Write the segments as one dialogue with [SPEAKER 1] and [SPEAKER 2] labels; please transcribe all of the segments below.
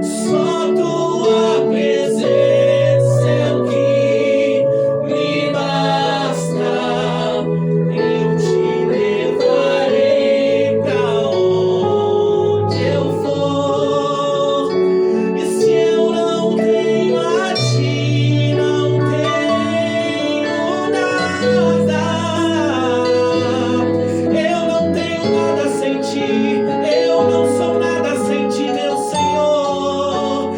[SPEAKER 1] Só tua presença é o que me basta. Eu te levarei pra onde eu for. E se eu não tenho a ti, não tenho nada. Eu não tenho nada sem ti. Eu não sou nada sem ti, meu Senhor.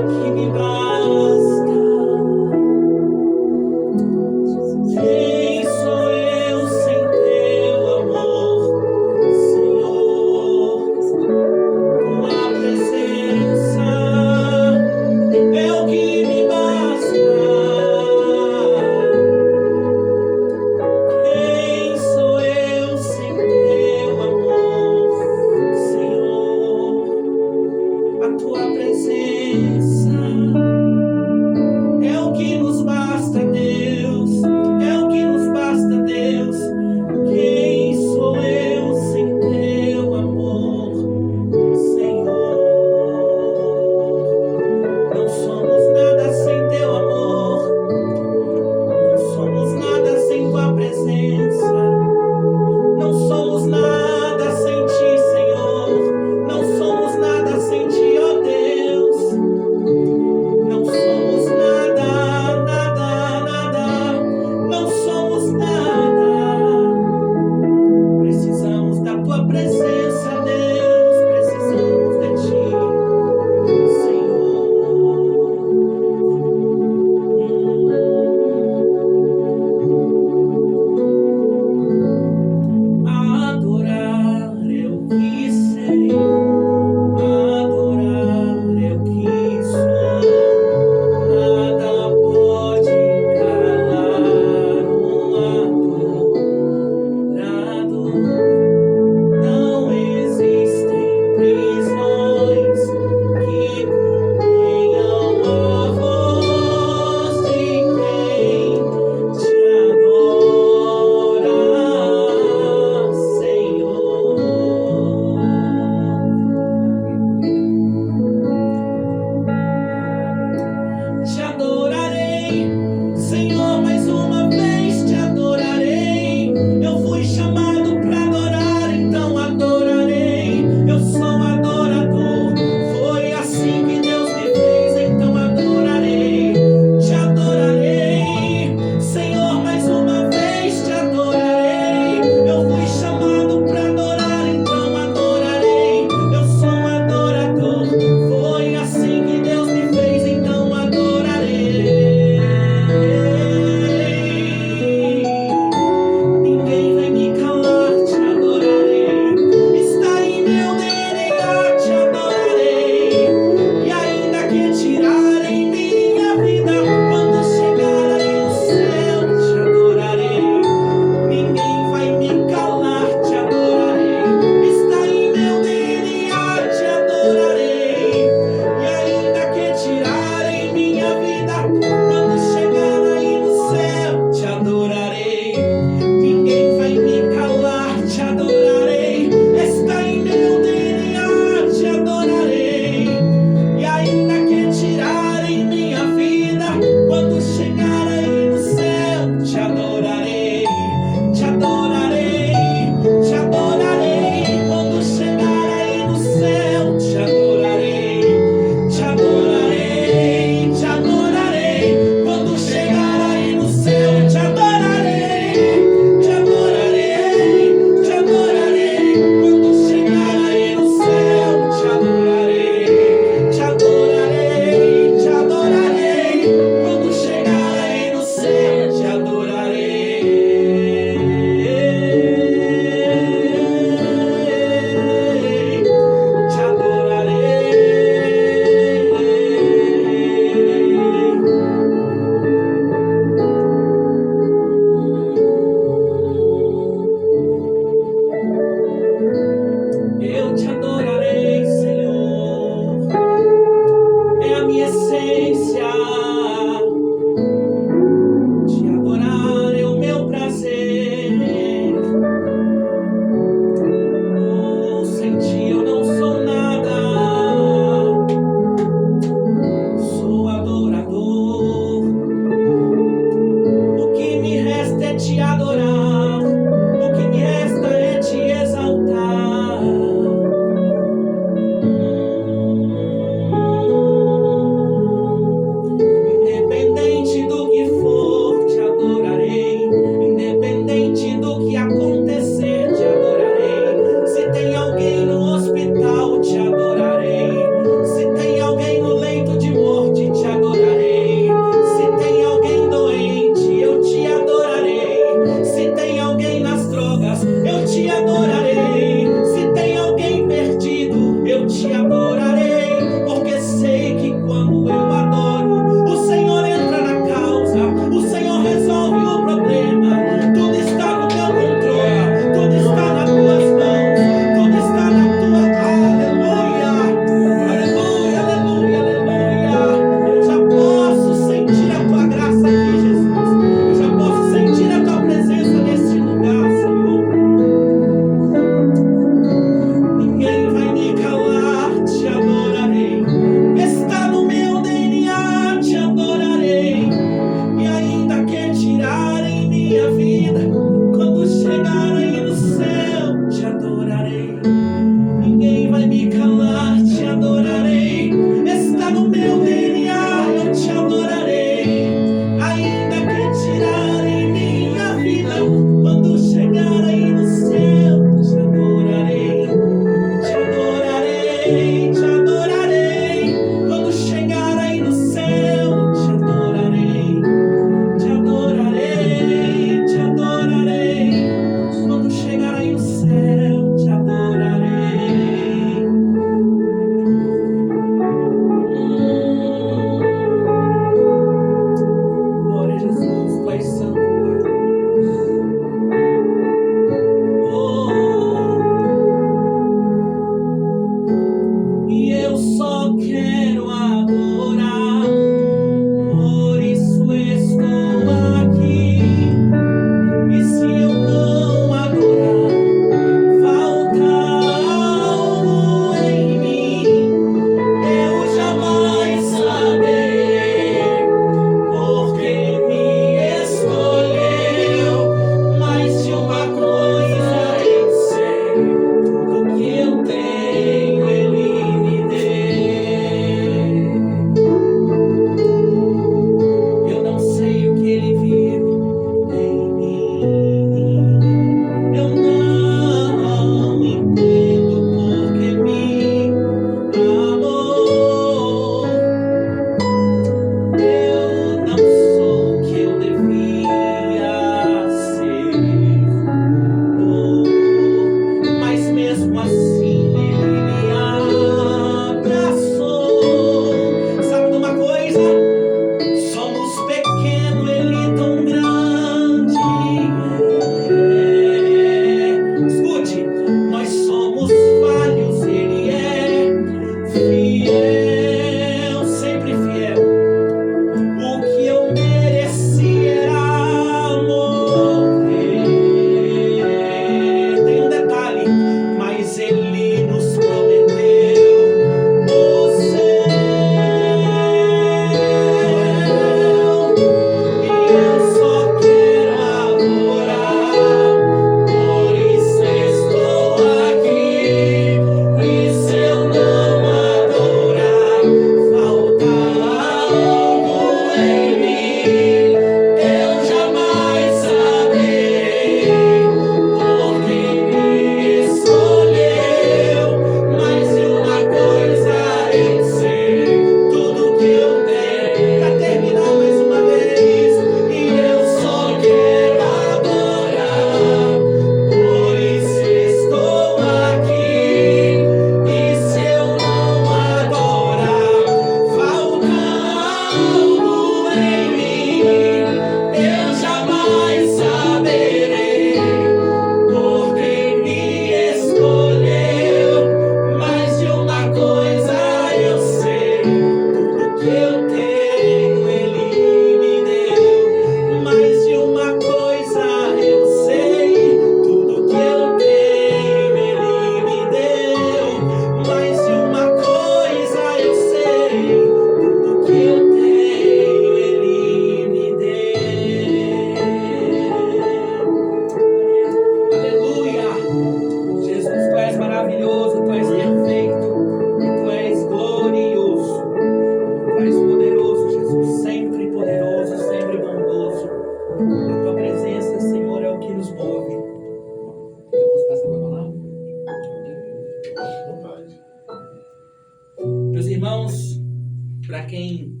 [SPEAKER 1] quem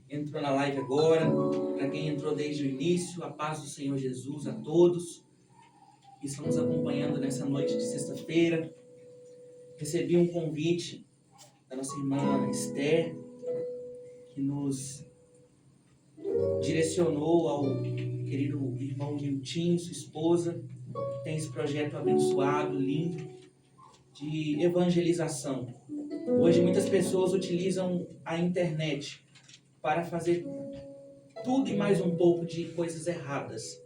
[SPEAKER 1] entrou na live agora, para quem entrou desde o início, a paz do Senhor Jesus a todos que estão nos acompanhando nessa noite de sexta-feira. Recebi um convite da nossa irmã Esther, que nos direcionou ao querido irmão Niltinho, sua esposa, que tem esse projeto abençoado, lindo, de evangelização. Hoje muitas pessoas utilizam a internet para fazer tudo e mais um pouco de coisas erradas.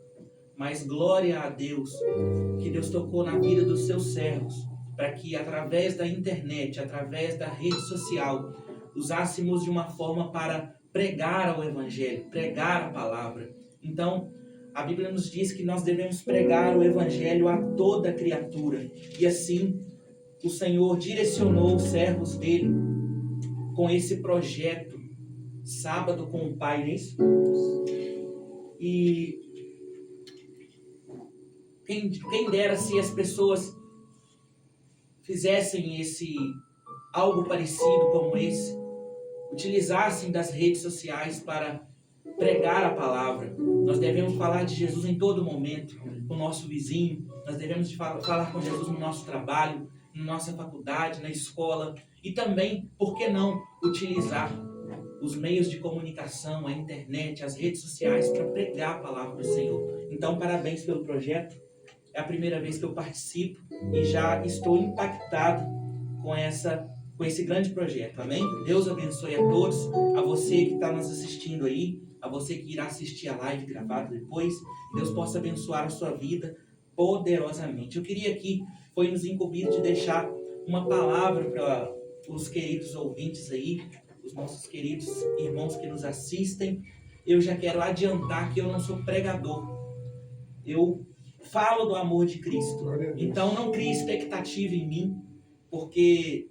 [SPEAKER 1] Mas glória a Deus, que Deus tocou na vida dos seus servos, para que através da internet, através da rede social, usássemos de uma forma para pregar ao Evangelho, pregar a palavra. Então, a Bíblia nos diz que nós devemos pregar o Evangelho a toda criatura. E assim, o Senhor direcionou os servos dele com esse projeto, sábado com o Pai, não é isso? E quem dera se as pessoas fizessem algo parecido como esse, utilizassem das redes sociais para pregar a palavra. Nós devemos falar de Jesus em todo momento, com o nosso vizinho, nós devemos falar com Jesus no nosso trabalho, na nossa faculdade, na escola, e também, por que não, utilizar os meios de comunicação, a internet, as redes sociais para pregar a palavra do Senhor. Então, parabéns pelo projeto. É a primeira vez que eu participo e já estou impactado com esse grande projeto. Amém? Deus abençoe a todos, a você que está nos assistindo aí, a você que irá assistir a live gravada depois. Deus possa abençoar a sua vida poderosamente. Eu queria aqui, foi nos incumbido de deixar uma palavra para os queridos ouvintes aí, os nossos queridos irmãos que nos assistem. Eu já quero adiantar que eu não sou pregador. Eu falo do amor de Cristo. Então não crie expectativa em mim, porque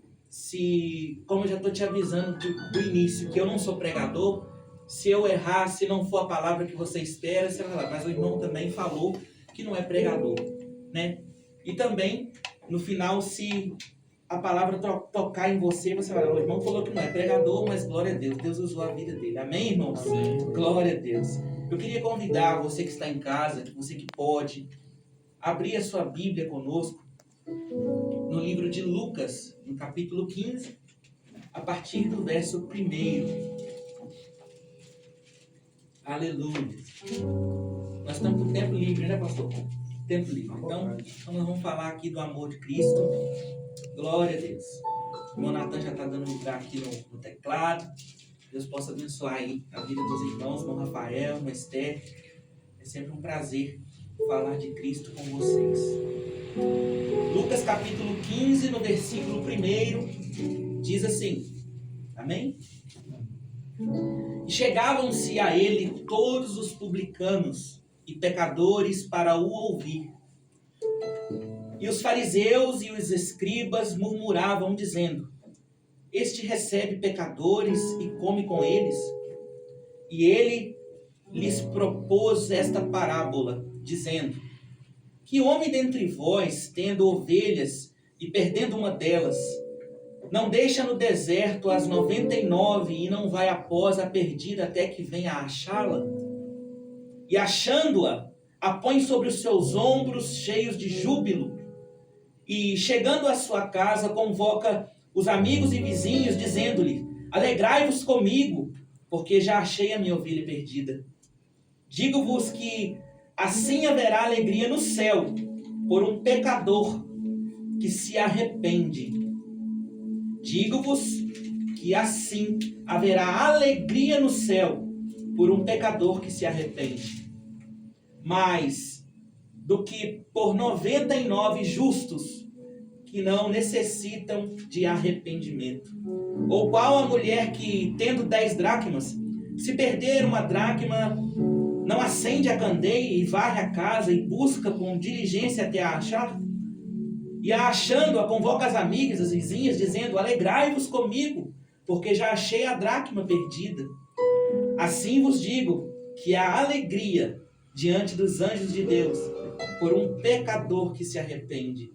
[SPEAKER 1] como eu já estou te avisando do início, que eu não sou pregador, se eu errar, se não for a palavra que você espera, você vai falar, mas o irmão também falou que não é pregador, né? E também, no final, se a palavra tocar em você, você vai falar, o irmão falou que não é pregador, mas glória a Deus, Deus usou a vida dele. Amém, irmãos? Amém. Glória a Deus. Eu queria convidar você que está em casa, você que pode, abrir a sua Bíblia conosco no livro de Lucas, no capítulo 15, a partir do verso 1. Aleluia. Nós estamos com tempo livre, né, pastor? Tempo livre. Então nós vamos falar aqui do amor de Cristo. Glória a Deus. O irmão Natan já está dando lugar aqui no teclado. Deus possa abençoar aí a vida dos irmãos, irmão Rafael, irmão Esther. É sempre um prazer falar de Cristo com vocês. Lucas capítulo 15, no versículo 1, diz assim, amém? E chegavam-se a ele todos os publicanos e pecadores para o ouvir. E os fariseus e os escribas murmuravam, dizendo, este recebe pecadores e come com eles. E ele lhes propôs esta parábola, dizendo, que homem dentre vós, tendo ovelhas e perdendo uma delas, não deixa no deserto as 99 e não vai após a perdida até que venha a achá-la? E achando-a, a põe sobre os seus ombros cheios de júbilo. E chegando à sua casa, convoca os amigos e vizinhos, dizendo-lhe, alegrai-vos comigo, porque já achei a minha ovelha perdida. Digo-vos que assim haverá alegria no céu por um pecador que se arrepende. Digo-vos que assim haverá alegria no céu por um pecador que se arrepende. Mais do que por 99 justos que não necessitam de arrependimento. Ou qual a mulher que, tendo 10 dracmas, se perder uma dracma, não acende a candeia e varre a casa e busca com diligência até a achar? E a achando-a, convoca as amigas, as vizinhas, dizendo, alegrai-vos comigo, porque já achei a dracma perdida. Assim vos digo que há alegria diante dos anjos de Deus por um pecador que se arrepende.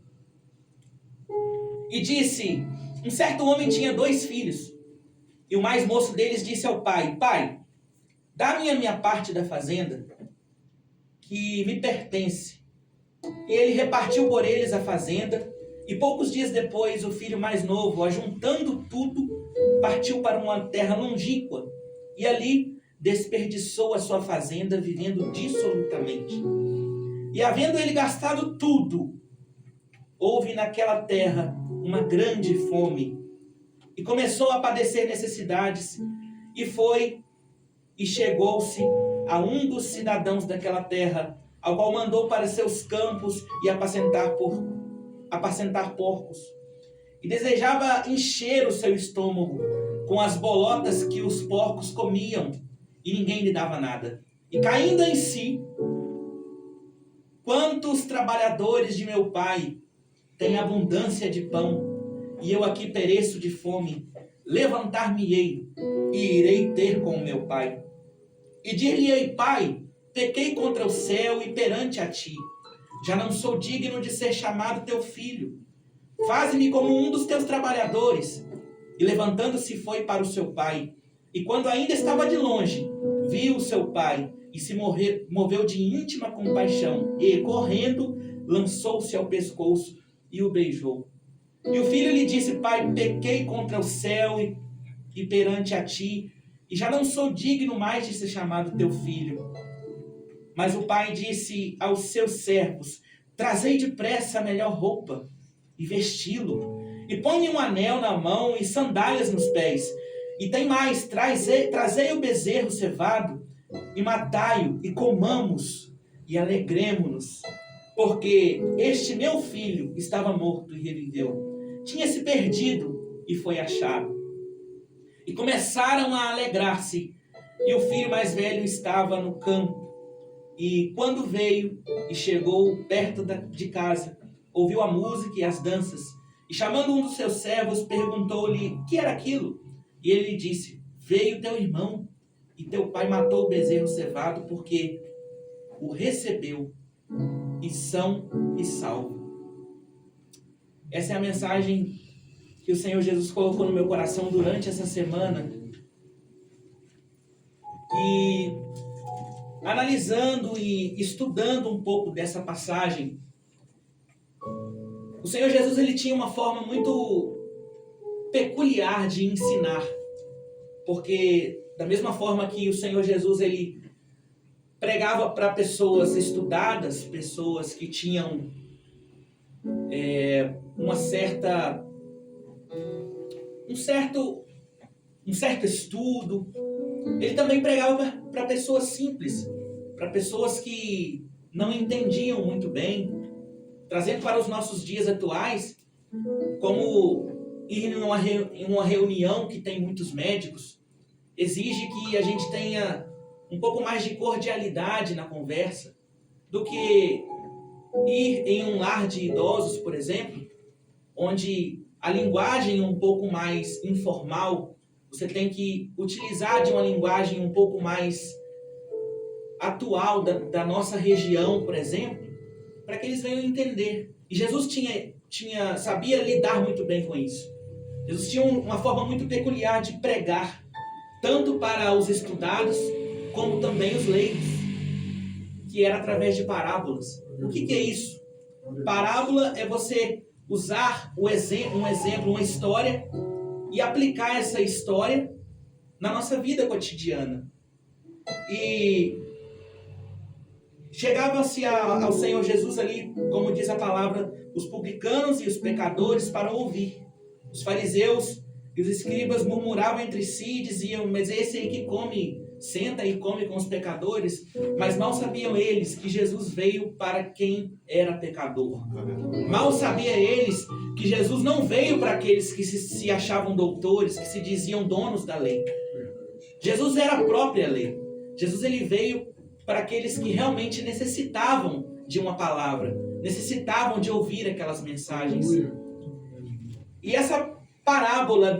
[SPEAKER 1] E disse, um certo homem tinha 2 filhos, E o mais moço deles disse ao pai: Pai, dá-me a minha parte da fazenda, que me pertence. E ele repartiu por eles a fazenda, e poucos dias depois o filho mais novo, ajuntando tudo, partiu para uma terra longínqua, e ali desperdiçou a sua fazenda, vivendo dissolutamente. E havendo ele gastado tudo, houve naquela terra uma grande fome, e começou a padecer necessidades, e foi e chegou-se a um dos cidadãos daquela terra, ao qual mandou para seus campos e apacentar porcos. E desejava encher o seu estômago com as bolotas que os porcos comiam, e ninguém lhe dava nada. E caindo em si: quantos trabalhadores de meu pai têm abundância de pão, e eu aqui pereço de fome, levantar-me-ei e irei ter com o meu pai. E dir-lhe-ei: Pai, pequei contra o céu e perante a ti. Já não sou digno de ser chamado teu filho. Faze-me como um dos teus trabalhadores. E levantando-se foi para o seu pai. E quando ainda estava de longe, viu o seu pai e se moveu de íntima compaixão. E, correndo, lançou-se ao pescoço e o beijou. E o filho lhe disse: Pai, pequei contra o céu e perante a ti, e já não sou digno mais de ser chamado teu filho. Mas o pai disse aos seus servos: Trazei depressa a melhor roupa e vesti-lo, e põe-lhe um anel na mão e sandálias nos pés. E tem mais: trazei o bezerro cevado e matai-o, e comamos e alegremo-nos, porque este meu filho estava morto e reviveu, tinha se perdido e foi achado. E começaram a alegrar-se. E o filho mais velho estava no campo. E quando veio e chegou perto de casa, ouviu a música e as danças. E chamando um dos seus servos, perguntou-lhe o que era aquilo. E ele lhe disse: Veio teu irmão, e teu pai matou o bezerro cevado, porque o recebeu, e são e salvo. Essa é a mensagem que o Senhor Jesus colocou no meu coração durante essa semana. E analisando e estudando um pouco dessa passagem, o Senhor Jesus, ele tinha uma forma muito peculiar de ensinar. Porque da mesma forma que o Senhor Jesus, ele pregava para pessoas estudadas, pessoas que tinham um certo estudo, ele também pregava para pessoas simples, para pessoas que não entendiam muito bem, trazendo para os nossos dias atuais, como ir em uma reunião que tem muitos médicos, exige que a gente tenha um pouco mais de cordialidade na conversa do que ir em um lar de idosos, por exemplo, onde a linguagem é um pouco mais informal. Você tem que utilizar de uma linguagem um pouco mais atual da nossa região, por exemplo, para que eles venham entender. E Jesus sabia lidar muito bem com isso. Jesus tinha uma forma muito peculiar de pregar, tanto para os estudados, como também os leigos, que era através de parábolas. O que é isso? Parábola é você usar um exemplo, uma história, e aplicar essa história na nossa vida cotidiana. E chegava-se ao Senhor Jesus ali, como diz a palavra, os publicanos e os pecadores para ouvir. Os fariseus e os escribas murmuravam entre si e diziam: mas esse aí que senta e come com os pecadores. Mas mal sabiam eles que Jesus veio para quem era pecador. Mal sabiam eles que Jesus não veio para aqueles que se achavam doutores, que se diziam donos da lei. Jesus era a própria lei. Jesus, ele veio para aqueles que realmente necessitavam de uma palavra, necessitavam de ouvir aquelas mensagens. E essa parábola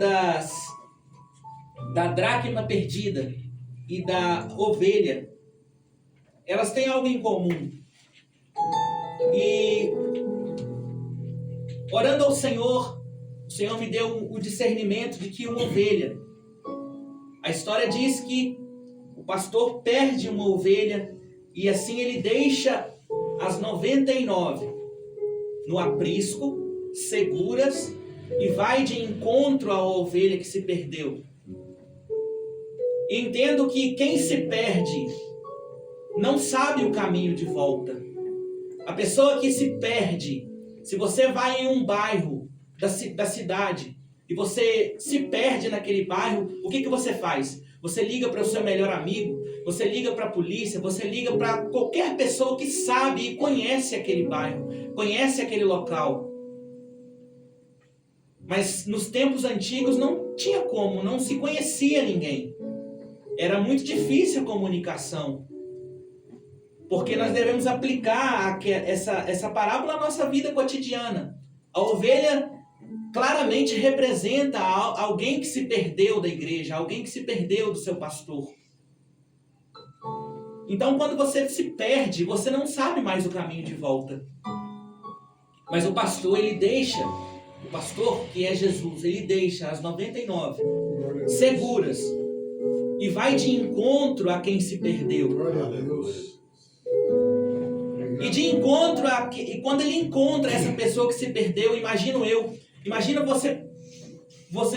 [SPEAKER 1] da dracma perdida e da ovelha, elas têm algo em comum. E orando ao Senhor, o Senhor me deu o discernimento de que uma ovelha, A história diz que o pastor perde uma ovelha e assim ele deixa as 99 no aprisco, seguras, e vai de encontro à ovelha que se perdeu. Entendo que quem se perde não sabe o caminho de volta. A pessoa que se perde, se você vai em um bairro da cidade e você se perde naquele bairro, o que você faz? Você liga para o seu melhor amigo, você liga para a polícia, você liga para qualquer pessoa que sabe e conhece aquele bairro, conhece aquele local. Mas nos tempos antigos não tinha como, não se conhecia ninguém. Era muito difícil a comunicação. Porque nós devemos aplicar essa parábola à nossa vida cotidiana. A ovelha claramente representa alguém que se perdeu da igreja, alguém que se perdeu do seu pastor. Então, quando você se perde, você não sabe mais o caminho de volta. Mas o pastor, ele deixa, o pastor que é Jesus, ele deixa as 99 seguras e vai de encontro a quem se perdeu.
[SPEAKER 2] Glória a Deus.
[SPEAKER 1] E de encontro e quando ele encontra essa pessoa que se perdeu, imagina você,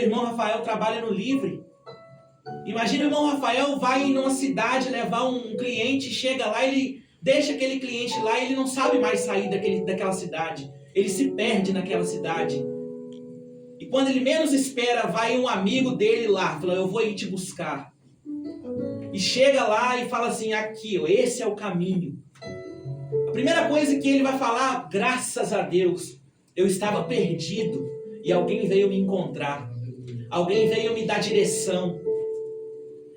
[SPEAKER 1] irmão Rafael, trabalha no Livre. Imagina o irmão Rafael vai numa cidade levar um cliente, chega lá, ele deixa aquele cliente lá e ele não sabe mais sair daquela cidade. Ele se perde naquela cidade. E quando ele menos espera, vai um amigo dele lá, fala, eu vou ir te buscar. E chega lá e fala assim, aqui, ó, esse é o caminho. A primeira coisa que ele vai falar, graças a Deus, eu estava perdido e alguém veio me encontrar. Alguém veio me dar direção.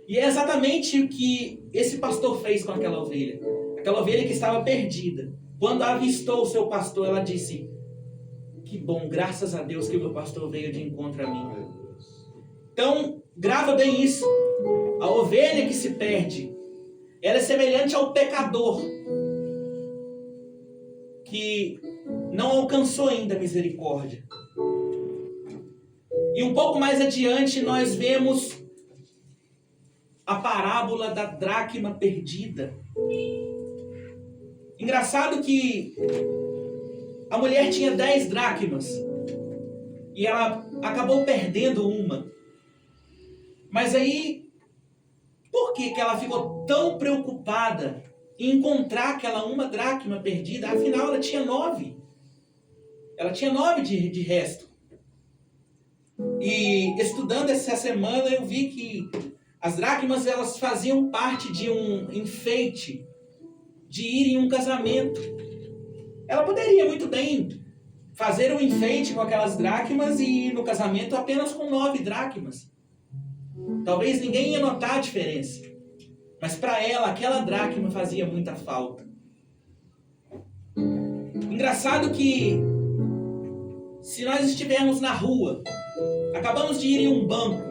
[SPEAKER 1] E é exatamente o que esse pastor fez com aquela ovelha. Aquela ovelha que estava perdida. Quando avistou o seu pastor, ela disse, que bom, graças a Deus que o meu pastor veio de encontro a mim. Então, grava bem isso. A ovelha que se perde, ela é semelhante ao pecador que não alcançou ainda a misericórdia. E um pouco mais adiante nós vemos a parábola da dracma perdida. Engraçado que a mulher tinha 10 dracmas e ela acabou perdendo uma. Mas aí, por que ela ficou tão preocupada em encontrar aquela uma dracma perdida? Afinal, ela tinha 9. Ela tinha 9 de resto. E estudando essa semana, eu vi que as dracmas, elas faziam parte de um enfeite, de ir em um casamento. Ela poderia muito bem fazer um enfeite com aquelas dracmas e ir no casamento apenas com 9 dracmas. Talvez ninguém ia notar a diferença. Mas para ela, aquela dracma fazia muita falta. Engraçado que, se nós estivermos na rua, acabamos de ir em um banco,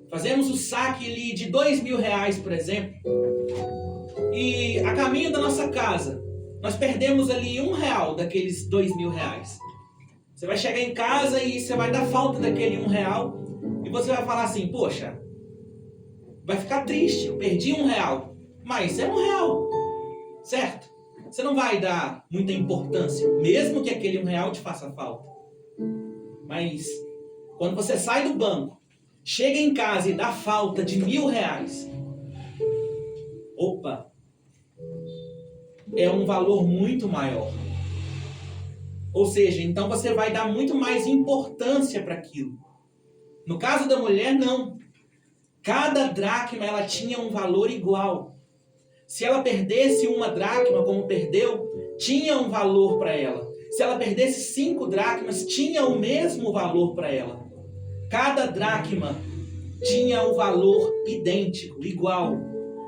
[SPEAKER 1] fazemos o saque ali de R$2.000, por exemplo, e a caminho da nossa casa, nós perdemos ali R$1 daqueles R$2.000. Você vai chegar em casa e você vai dar falta daquele R$1 e você vai falar assim, poxa, vai ficar triste, eu perdi R$1, mas é R$1, certo? Você não vai dar muita importância, mesmo que aquele R$1 te faça falta. Mas quando você sai do banco, chega em casa e dá falta de R$1.000, opa, é um valor muito maior. Ou seja, então você vai dar muito mais importância para aquilo. No caso da mulher, não. Cada dracma, ela tinha um valor igual. Se ela perdesse uma dracma, como perdeu, tinha um valor para ela. Se ela perdesse 5 dracmas, tinha o mesmo valor para ela. Cada dracma tinha um valor idêntico, igual.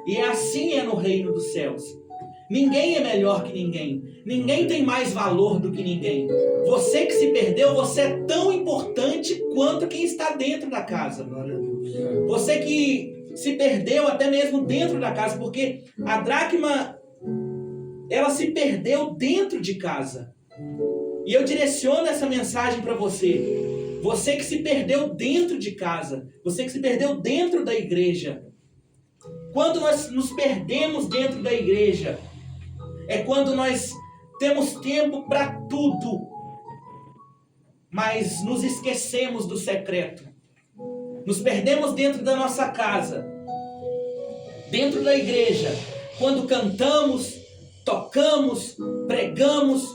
[SPEAKER 1] E assim é no reino dos céus. Ninguém é melhor que ninguém. Ninguém tem mais valor do que ninguém. Você que se perdeu, você é tão importante quanto quem está dentro da casa. Você que se perdeu até mesmo dentro da casa, porque a dracma, ela se perdeu dentro de casa. E eu direciono essa mensagem para você. Você que se perdeu dentro de casa, você que se perdeu dentro da igreja. Quando nós nos perdemos dentro da igreja, é quando nós temos tempo para tudo, mas nos esquecemos do secreto. Nos perdemos dentro da nossa casa, dentro da igreja, quando cantamos, tocamos, pregamos,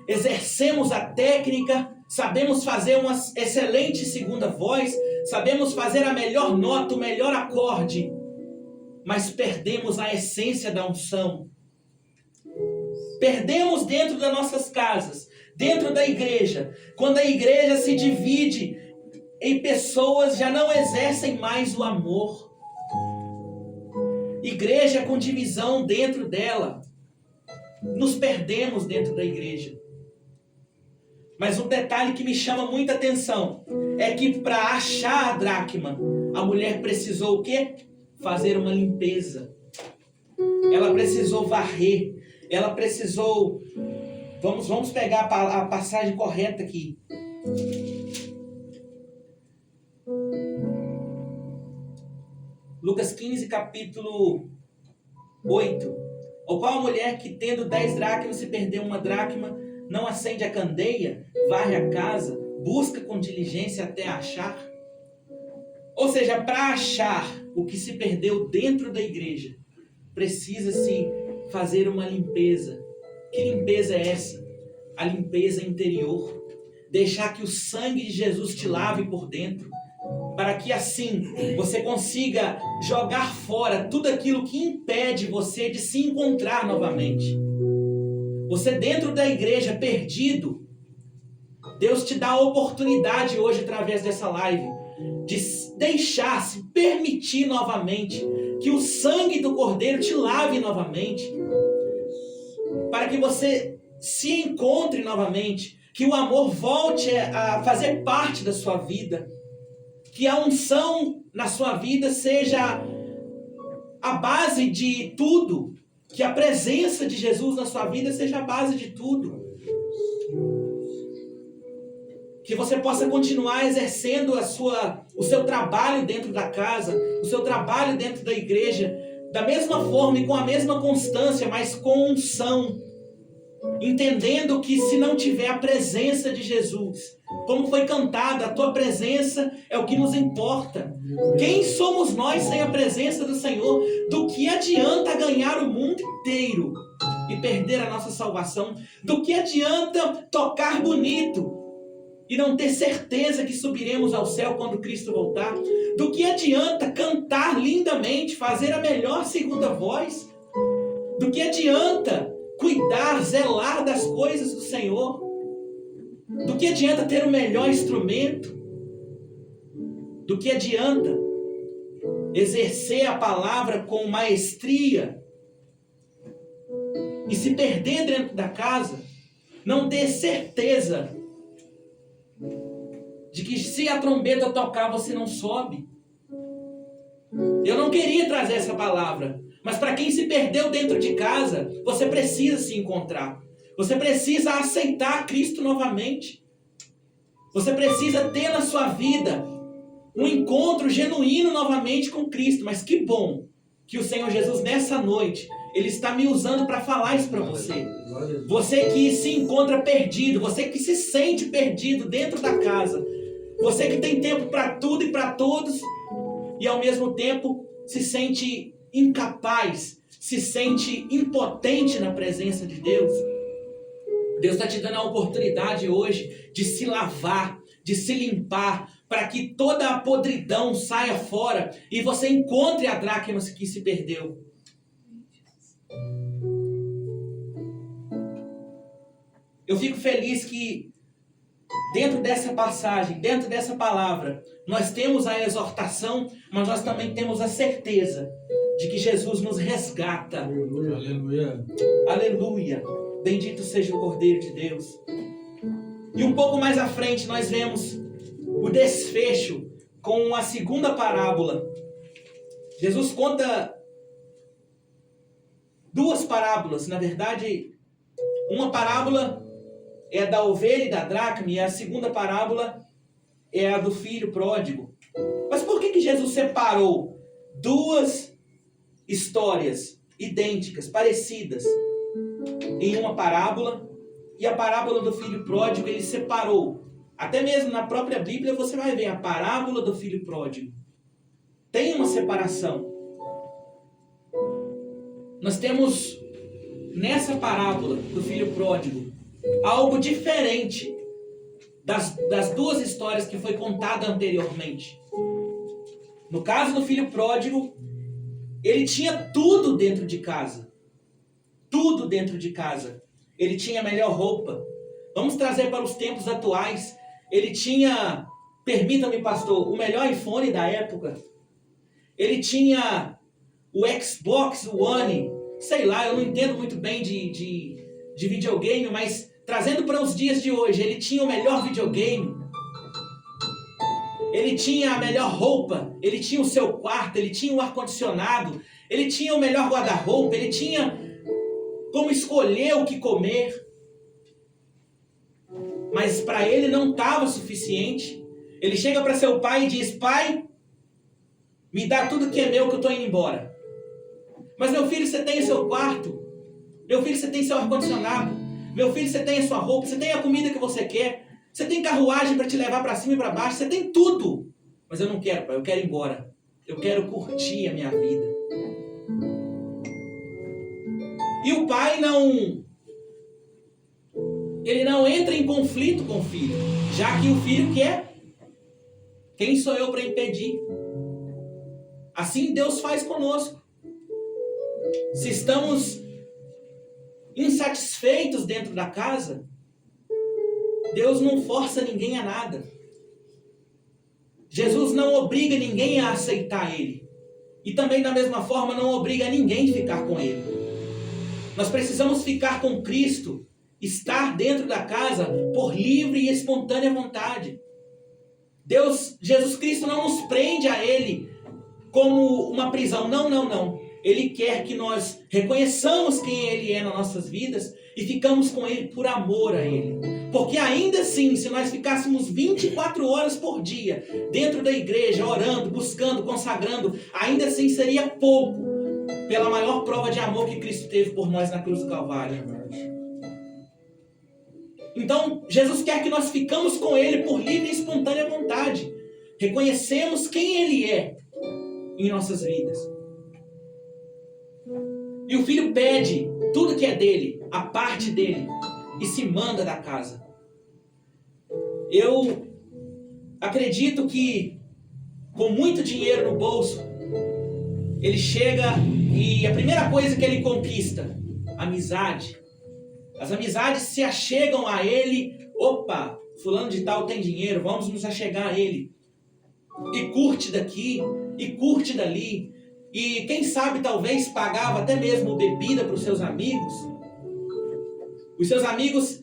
[SPEAKER 1] exercemos a técnica, sabemos fazer uma excelente segunda voz, sabemos fazer a melhor nota, o melhor acorde, mas perdemos a essência da unção. Perdemos dentro das nossas casas, dentro da igreja. Quando a igreja se divide e pessoas já não exercem mais o amor. Igreja com divisão dentro dela. Nos perdemos dentro da igreja. Mas um detalhe que me chama muita atenção é que para achar a dracma, a mulher precisou o quê? Fazer uma limpeza. Ela precisou varrer. Ela precisou... Vamos pegar a passagem correta aqui. Lucas 15, capítulo 8. Ou qual a mulher que tendo 10 dracmas se perdeu uma dracma, não acende a candeia, varre a casa, busca com diligência até achar? Ou seja, para achar o que se perdeu dentro da igreja, precisa-se fazer uma limpeza. Que limpeza é essa? A limpeza interior. Deixar que o sangue de Jesus te lave por dentro, para que assim você consiga jogar fora tudo aquilo que impede você de se encontrar novamente. Você dentro da igreja perdido, Deus te dá a oportunidade hoje através dessa live de deixar-se permitir novamente que o sangue do Cordeiro te lave novamente, para que você se encontre novamente, que o amor volte a fazer parte da sua vida, que a unção na sua vida seja a base de tudo, que a presença de Jesus na sua vida seja a base de tudo. Que você possa continuar exercendo o seu trabalho dentro da casa, o seu trabalho dentro da igreja, da mesma forma e com a mesma constância, mas com unção. Entendendo que se não tiver a presença de Jesus, como foi cantada, a tua presença é o que nos importa. Quem somos nós sem a presença do Senhor? Do que adianta ganhar o mundo inteiro e perder a nossa salvação? Do que adianta tocar bonito e não ter certeza que subiremos ao céu quando Cristo voltar? Do que adianta cantar lindamente, fazer a melhor segunda voz? Do que adianta cuidar, zelar das coisas do Senhor? Do que adianta ter o melhor instrumento? Do que adianta exercer a palavra com maestria e se perder dentro da casa, não ter certeza de que se a trombeta tocar você não sobe? Eu não queria trazer essa palavra, mas para quem se perdeu dentro de casa, você precisa se encontrar. Você precisa aceitar Cristo novamente. Você precisa ter na sua vida um encontro genuíno novamente com Cristo. Mas que bom que o Senhor Jesus nessa noite, Ele está me usando para falar isso para você. Você que se encontra perdido, você que se sente perdido dentro da casa, você que tem tempo para tudo e para todos e ao mesmo tempo se sente incapaz, se sente impotente na presença de Deus. Deus está te dando a oportunidade hoje de se lavar, de se limpar, para que toda a podridão saia fora e você encontre a dracma que se perdeu. Eu fico feliz que dentro dessa passagem, dentro dessa palavra, nós temos a exortação, mas nós também temos a certeza de que Jesus nos resgata.
[SPEAKER 2] Aleluia. Aleluia.
[SPEAKER 1] Aleluia. Bendito seja o Cordeiro de Deus. E um pouco mais à frente nós vemos o desfecho com a segunda parábola. Jesus conta duas parábolas. Na verdade, uma parábola é da ovelha e da dracma, e a segunda parábola é a do filho pródigo. Mas por que Jesus separou duas histórias idênticas, parecidas, em uma parábola, e a parábola do filho pródigo ele separou? Até mesmo na própria Bíblia você vai ver a parábola do filho pródigo. Tem uma separação. Nós temos nessa parábola do filho pródigo algo diferente das duas histórias que foi contada anteriormente. No caso do filho pródigo, ele tinha tudo dentro de casa. Tudo dentro de casa. Ele tinha a melhor roupa. Vamos trazer para os tempos atuais. Ele tinha, permita-me, pastor, o melhor iPhone da época. Ele tinha o Xbox One. Sei lá, eu não entendo muito bem de videogame, mas trazendo para os dias de hoje, ele tinha o melhor videogame. Ele tinha a melhor roupa. Ele tinha o seu quarto. Ele tinha o ar-condicionado. Ele tinha o melhor guarda-roupa. Ele tinha como escolher o que comer. Mas para ele não estava suficiente. Ele chega para seu pai e diz: pai, me dá tudo que é meu que eu estou indo embora. Mas meu filho, você tem o seu quarto. Meu filho, você tem seu ar-condicionado. Meu filho, você tem a sua roupa. Você tem a comida que você quer. Você tem carruagem para te levar para cima e para baixo. Você tem tudo. Mas eu não quero, pai. Eu quero ir embora. Eu quero curtir a minha vida. E o pai ele não entra em conflito com o filho, já que o filho quer. Quem sou eu para impedir? Assim Deus faz conosco. Se estamos insatisfeitos dentro da casa, Deus não força ninguém a nada. Jesus não obriga ninguém a aceitar Ele. E também da mesma forma não obriga ninguém a ficar com Ele. Nós precisamos ficar com Cristo, estar dentro da casa por livre e espontânea vontade. Jesus Cristo não nos prende a Ele como uma prisão. Não. Ele quer que nós reconheçamos quem Ele é nas nossas vidas e ficamos com Ele por amor a Ele. Porque ainda assim, se nós ficássemos 24 horas por dia dentro da igreja, orando, buscando, consagrando, ainda assim seria pouco pela maior prova de amor que Cristo teve por nós na cruz do Calvário. Então, Jesus quer que nós ficamos com Ele por livre e espontânea vontade. Reconhecemos quem Ele é em nossas vidas. E o filho pede tudo que é dele, a parte dele, e se manda da casa. Eu acredito que, com muito dinheiro no bolso, ele chega e a primeira coisa que ele conquista, amizade. As amizades se achegam a ele. Opa, fulano de tal tem dinheiro, vamos nos achegar a ele. E curte daqui, e curte dali. E quem sabe talvez pagava até mesmo bebida para os seus amigos. Os seus amigos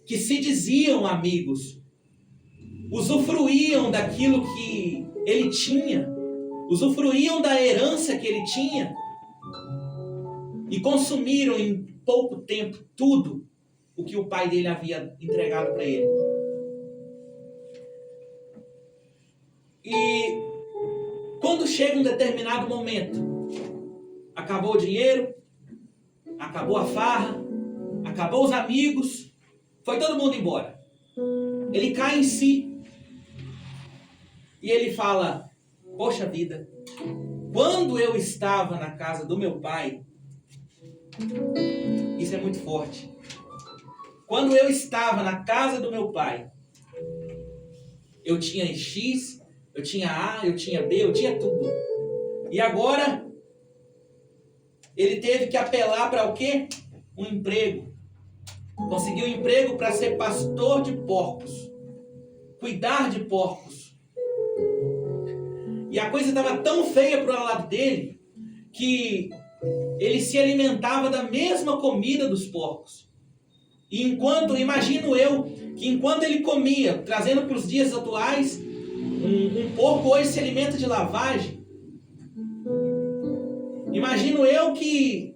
[SPEAKER 1] que se diziam amigos. Usufruíam daquilo que ele tinha. Usufruíam da herança que ele tinha. E consumiram em pouco tempo tudo o que o pai dele havia entregado para ele. E quando chega um determinado momento, acabou o dinheiro, acabou a farra, acabou os amigos, foi todo mundo embora. Ele cai em si e ele fala: poxa vida, quando eu estava na casa do meu pai, isso é muito forte. Quando eu estava na casa do meu pai, eu tinha X, eu tinha A, eu tinha B, eu tinha tudo. E agora, ele teve que apelar para o quê? Um emprego. Conseguiu um emprego para ser pastor de porcos. Cuidar de porcos. E a coisa estava tão feia para o lado dele, que ele se alimentava da mesma comida dos porcos. E imagino eu, que enquanto ele comia, trazendo para os dias atuais, um porco hoje se alimenta de lavagem. Imagino eu que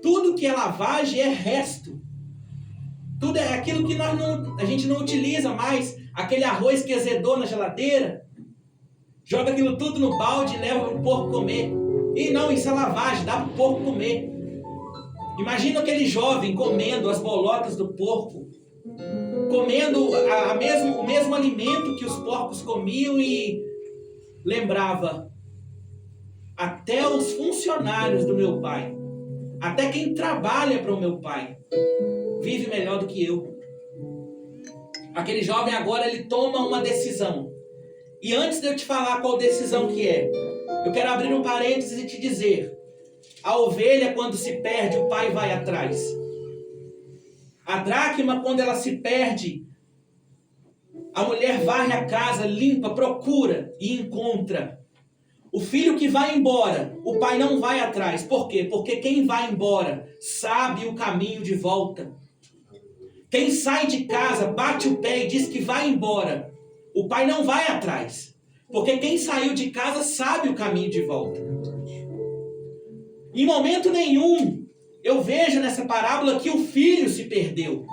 [SPEAKER 1] tudo que é lavagem é resto. Tudo é aquilo que a gente não utiliza mais. aquele arroz que azedou na geladeira, joga aquilo tudo no balde e leva para o porco comer. E não, isso é lavagem, dá para o porco comer. Imagina aquele jovem comendo as bolotas do porco, comendo o mesmo alimento que os porcos comiam e lembrava, até os funcionários do meu pai, até quem trabalha para o meu pai, vive melhor do que eu. Aquele jovem agora ele toma uma decisão. E antes de eu te falar qual decisão que é, eu quero abrir um parênteses e te dizer, a ovelha quando se perde, o pai vai atrás. A dracma quando ela se perde, a mulher varre a casa, limpa, procura e encontra. O filho que vai embora, o pai não vai atrás. Por quê? Porque quem vai embora sabe o caminho de volta. Quem sai de casa, bate o pé e diz que vai embora, o pai não vai atrás. Porque quem saiu de casa sabe o caminho de volta. Em momento nenhum eu vejo nessa parábola que o filho se perdeu.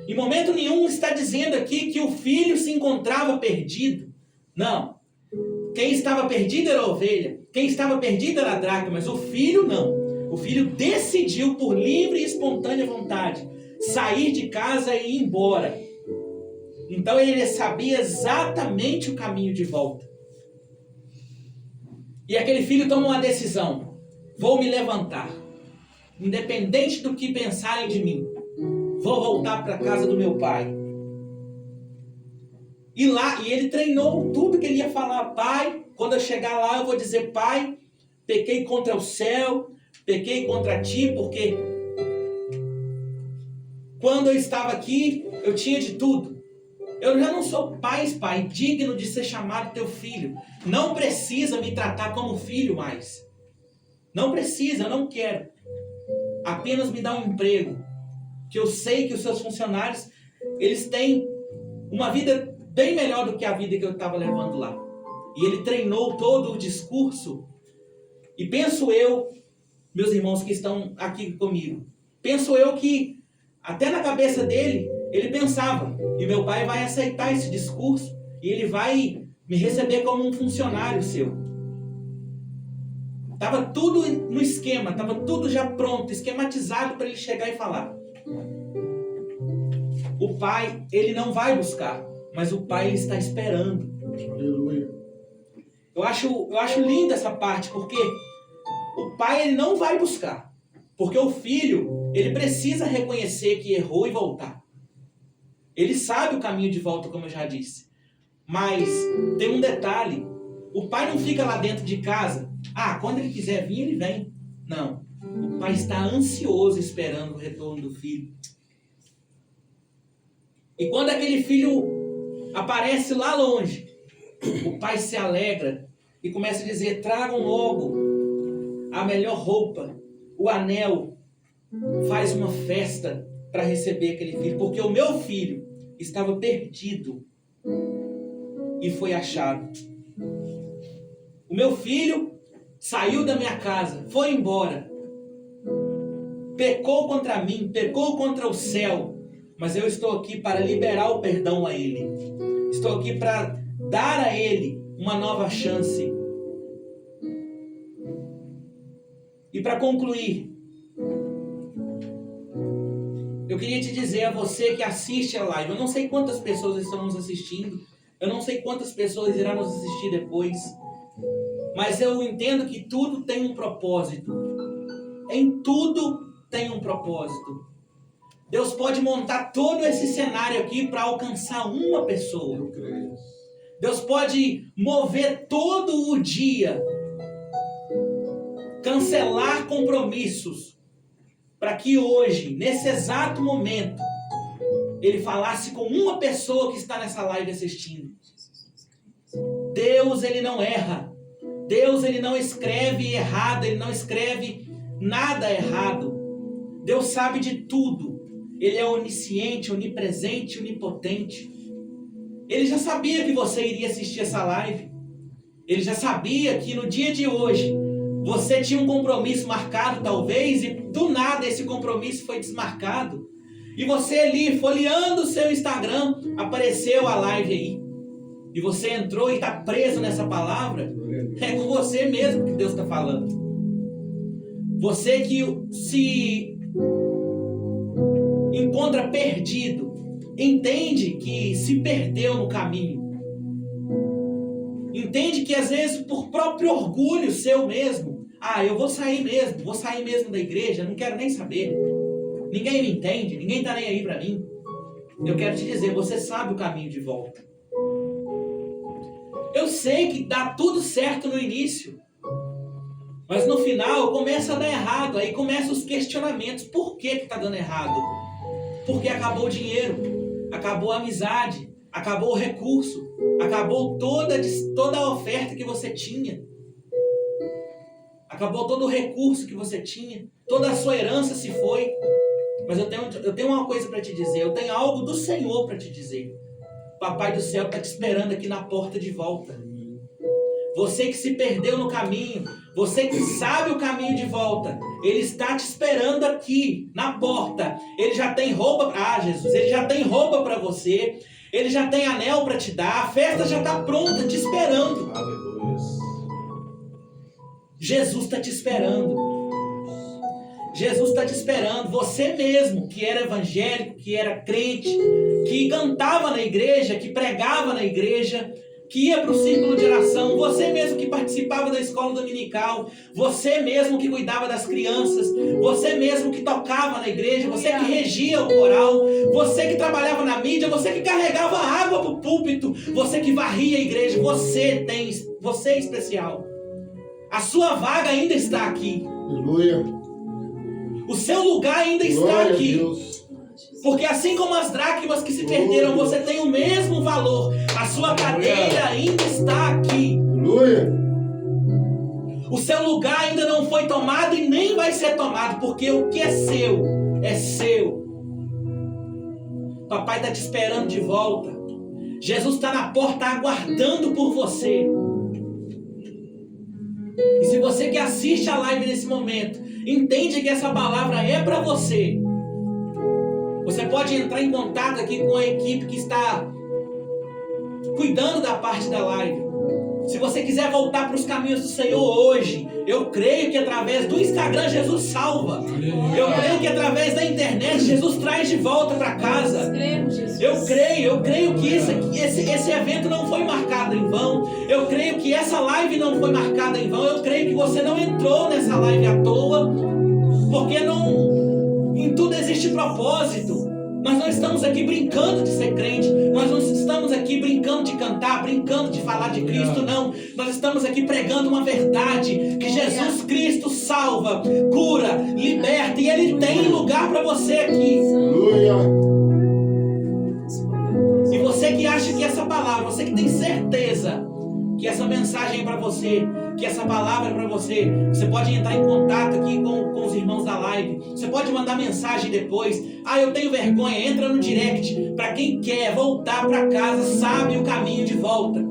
[SPEAKER 1] Em momento nenhum está dizendo aqui que o filho se encontrava perdido. Não. Quem estava perdido era a ovelha. Quem estava perdido era a dracma, mas o filho não. O filho decidiu por livre e espontânea vontade sair de casa e ir embora. Então ele sabia exatamente o caminho de volta. E aquele filho toma uma decisão. Vou me levantar. Independente do que pensarem de mim. Vou voltar para a casa do meu pai. E ele treinou tudo que ele ia falar. Pai, quando eu chegar lá eu vou dizer, pai, pequei contra o céu, pequei contra ti, porque quando eu estava aqui, eu tinha de tudo. Eu já não sou pai, digno de ser chamado teu filho. Não precisa me tratar como filho mais. Não precisa, eu não quero. Apenas me dá um emprego. Que eu sei que os seus funcionários, eles têm uma vida bem melhor do que a vida que eu estava levando lá. E ele treinou todo o discurso. E penso eu, meus irmãos que estão aqui comigo, penso eu que até na cabeça dele, ele pensava, e meu pai vai aceitar esse discurso, e ele vai me receber como um funcionário seu. Estava tudo no esquema, estava tudo já pronto, esquematizado para ele chegar e falar. O pai, ele não vai buscar, mas o pai ele está esperando. Aleluia. Eu acho linda essa parte, porque o pai ele não vai buscar. Porque o filho, ele precisa reconhecer que errou e voltar. Ele sabe o caminho de volta, como eu já disse. Mas tem um detalhe. O pai não fica lá dentro de casa. Quando ele quiser vir, ele vem. Não. O pai está ansioso esperando o retorno do filho. E quando aquele filho aparece lá longe, o pai se alegra e começa a dizer, tragam logo a melhor roupa, o anel, faz uma festa para receber aquele filho, porque o meu filho estava perdido e foi achado. O meu filho saiu da minha casa, foi embora, pecou contra mim, pecou contra o céu, mas eu estou aqui para liberar o perdão a ele. Estou aqui para dar a ele uma nova chance. E para concluir, eu queria te dizer a você que assiste a live, eu não sei quantas pessoas estão nos assistindo, eu não sei quantas pessoas irão nos assistir depois, mas eu entendo que tudo tem um propósito. Em tudo tem um propósito. Deus pode montar todo esse cenário aqui para alcançar uma pessoa. Deus pode mover todo o dia, cancelar compromissos, para que hoje, nesse exato momento, ele falasse com uma pessoa que está nessa live assistindo. Deus, ele não erra. Deus, ele não escreve errado, ele não escreve nada errado. Deus sabe de tudo. Ele é onisciente, onipresente, onipotente. Ele já sabia que você iria assistir essa live. Ele já sabia que no dia de hoje você tinha um compromisso marcado talvez e do nada esse compromisso foi desmarcado. E você ali, folheando o seu Instagram, apareceu a live aí. E você entrou e está preso nessa palavra. É com você mesmo que Deus está falando. Você que se encontra perdido, entende que se perdeu no caminho. Entende que às vezes por próprio orgulho seu mesmo, eu vou sair mesmo da igreja, não quero nem saber. Ninguém me entende, ninguém está nem aí para mim. Eu quero te dizer, você sabe o caminho de volta. Eu sei que dá tudo certo no início, mas no final começa a dar errado, aí começam os questionamentos. Por que está dando errado? Porque acabou o dinheiro, acabou a amizade, acabou o recurso, acabou toda a oferta que você tinha, acabou todo o recurso que você tinha, toda a sua herança se foi. Mas eu tenho uma coisa para te dizer, eu tenho algo do Senhor para te dizer. Papai do céu está te esperando aqui na porta de volta. Você que se perdeu no caminho, você que sabe o caminho de volta, Ele está te esperando aqui na porta. Ele já tem roupa, Jesus, Ele já tem roupa para você, Ele já tem anel para te dar, a festa já está pronta, te esperando. Aleluia. Jesus está te esperando. Jesus está te esperando. Você mesmo, que era evangélico, que era crente, que cantava na igreja, que pregava na igreja, que ia para o círculo de oração, você mesmo que participava da escola dominical, você mesmo que cuidava das crianças, você mesmo que tocava na igreja, você que regia o coral, você que trabalhava na mídia, você que carregava água para o púlpito, você que varria a igreja, você é especial. A sua vaga ainda está aqui. Aleluia. O seu lugar ainda está aqui. Porque assim como as dracmas que se perderam, você tem o mesmo valor. A sua cadeira ainda está aqui. O seu lugar ainda não foi tomado e nem vai ser tomado. Porque o que é seu, é seu. Papai está te esperando de volta. Jesus está na porta aguardando por você. E se você que assiste a live nesse momento entende que essa palavra é para você, você pode entrar em contato aqui com a equipe que está cuidando da parte da live. Se você quiser voltar para os caminhos do Senhor hoje, eu creio que através do Instagram Jesus salva. Eu creio que através da internet Jesus traz de volta para casa. Eu creio que esse evento não foi marcado em vão. Eu creio que essa live não foi marcada em vão. Eu creio que você não entrou nessa live à toa, porque em tudo existe propósito. Nós não estamos aqui brincando de ser crente. Nós não estamos aqui brincando de cantar, brincando de falar de Cristo, não. Nós estamos aqui pregando uma verdade, que Jesus Cristo salva, cura, liberta, e Ele tem lugar para você aqui. E você que acha que essa palavra, você que tem certeza que essa mensagem é para você, que essa palavra é para você, você pode entrar em contato aqui com os irmãos da live. Você pode mandar mensagem depois. Eu tenho vergonha. Entra no direct. Para quem quer voltar para casa, sabe o caminho de volta.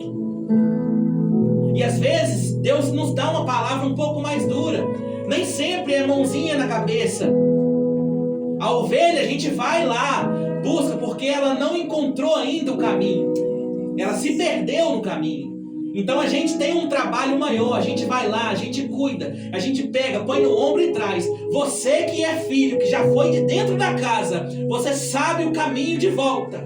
[SPEAKER 1] E às vezes Deus nos dá uma palavra um pouco mais dura. Nem sempre é mãozinha na cabeça. A ovelha, a gente vai lá, busca, porque ela não encontrou ainda o caminho. Ela se perdeu no caminho. Então a gente tem um trabalho maior, a gente vai lá, a gente cuida, a gente pega, põe no ombro e traz. Você que é filho, que já foi de dentro da casa, você sabe o caminho de volta.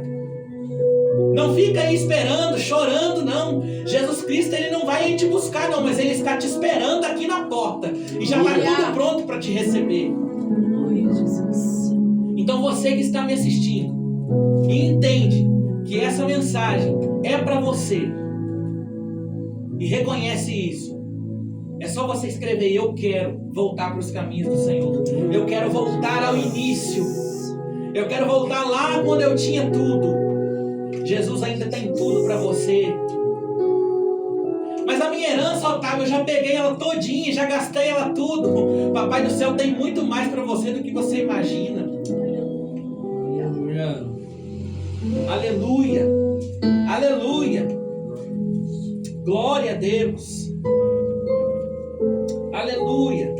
[SPEAKER 1] Não fica aí esperando, chorando, não. Jesus Cristo, Ele não vai te buscar, não, mas Ele está te esperando aqui na porta. E já está tudo pronto para te receber. Então você que está me assistindo e entende que essa mensagem é para você, e reconhece isso, é só você escrever: eu quero voltar para os caminhos do Senhor. Eu quero voltar ao início. Eu quero voltar lá quando eu tinha tudo. Jesus ainda tem tudo para você. Mas a minha herança, Otávio, eu já peguei ela todinha, já gastei ela tudo. Papai do céu tem muito mais para você do que você imagina. Aleluia. Aleluia. Glória a Deus. Aleluia.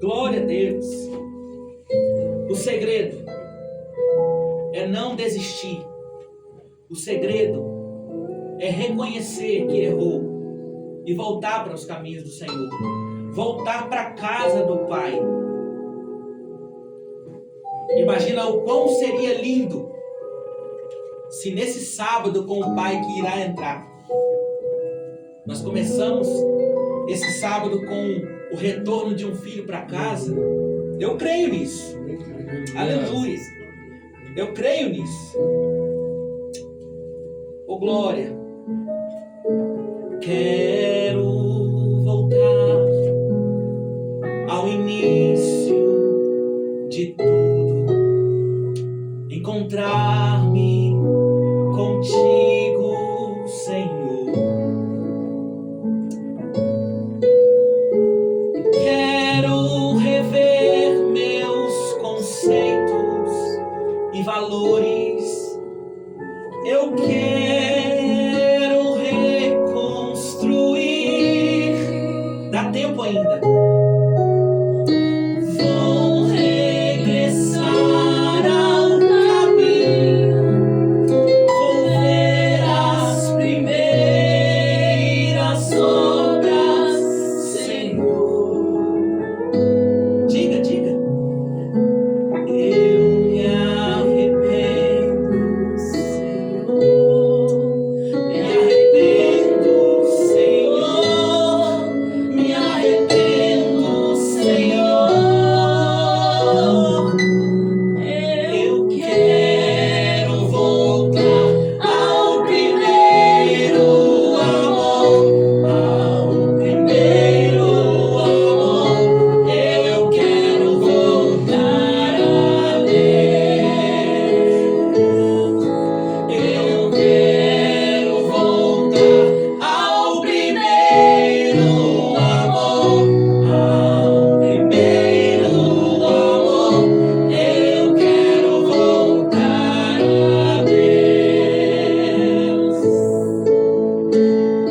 [SPEAKER 1] Glória a Deus. O segredo é não desistir. O segredo é reconhecer que errou e voltar para os caminhos do Senhor. Voltar para a casa do Pai. Imagina o quão seria lindo se nesse sábado com o Pai que irá entrar. Nós começamos esse sábado com o retorno de um filho para casa. Eu creio nisso. Aleluia. Eu creio nisso. Oh, glória. Quero voltar ao início de tudo. Encontrar-me contigo, Senhor. Quero rever meus conceitos e valores. Eu quero reconstruir. Dá tempo ainda. Vou regressar ao caminho. Vou ver as primeiras obras, Senhor. Diga, diga. Eu me arrependo, Senhor. Me arrependo, Senhor. Me arrependo, Senhor. Eu quero voltar ao primeiro amor. Ao primeiro amor. Eu quero voltar a Deus. Eu quero voltar ao primeiro amor. Ao primeiro amor. Eu quero voltar a Deus.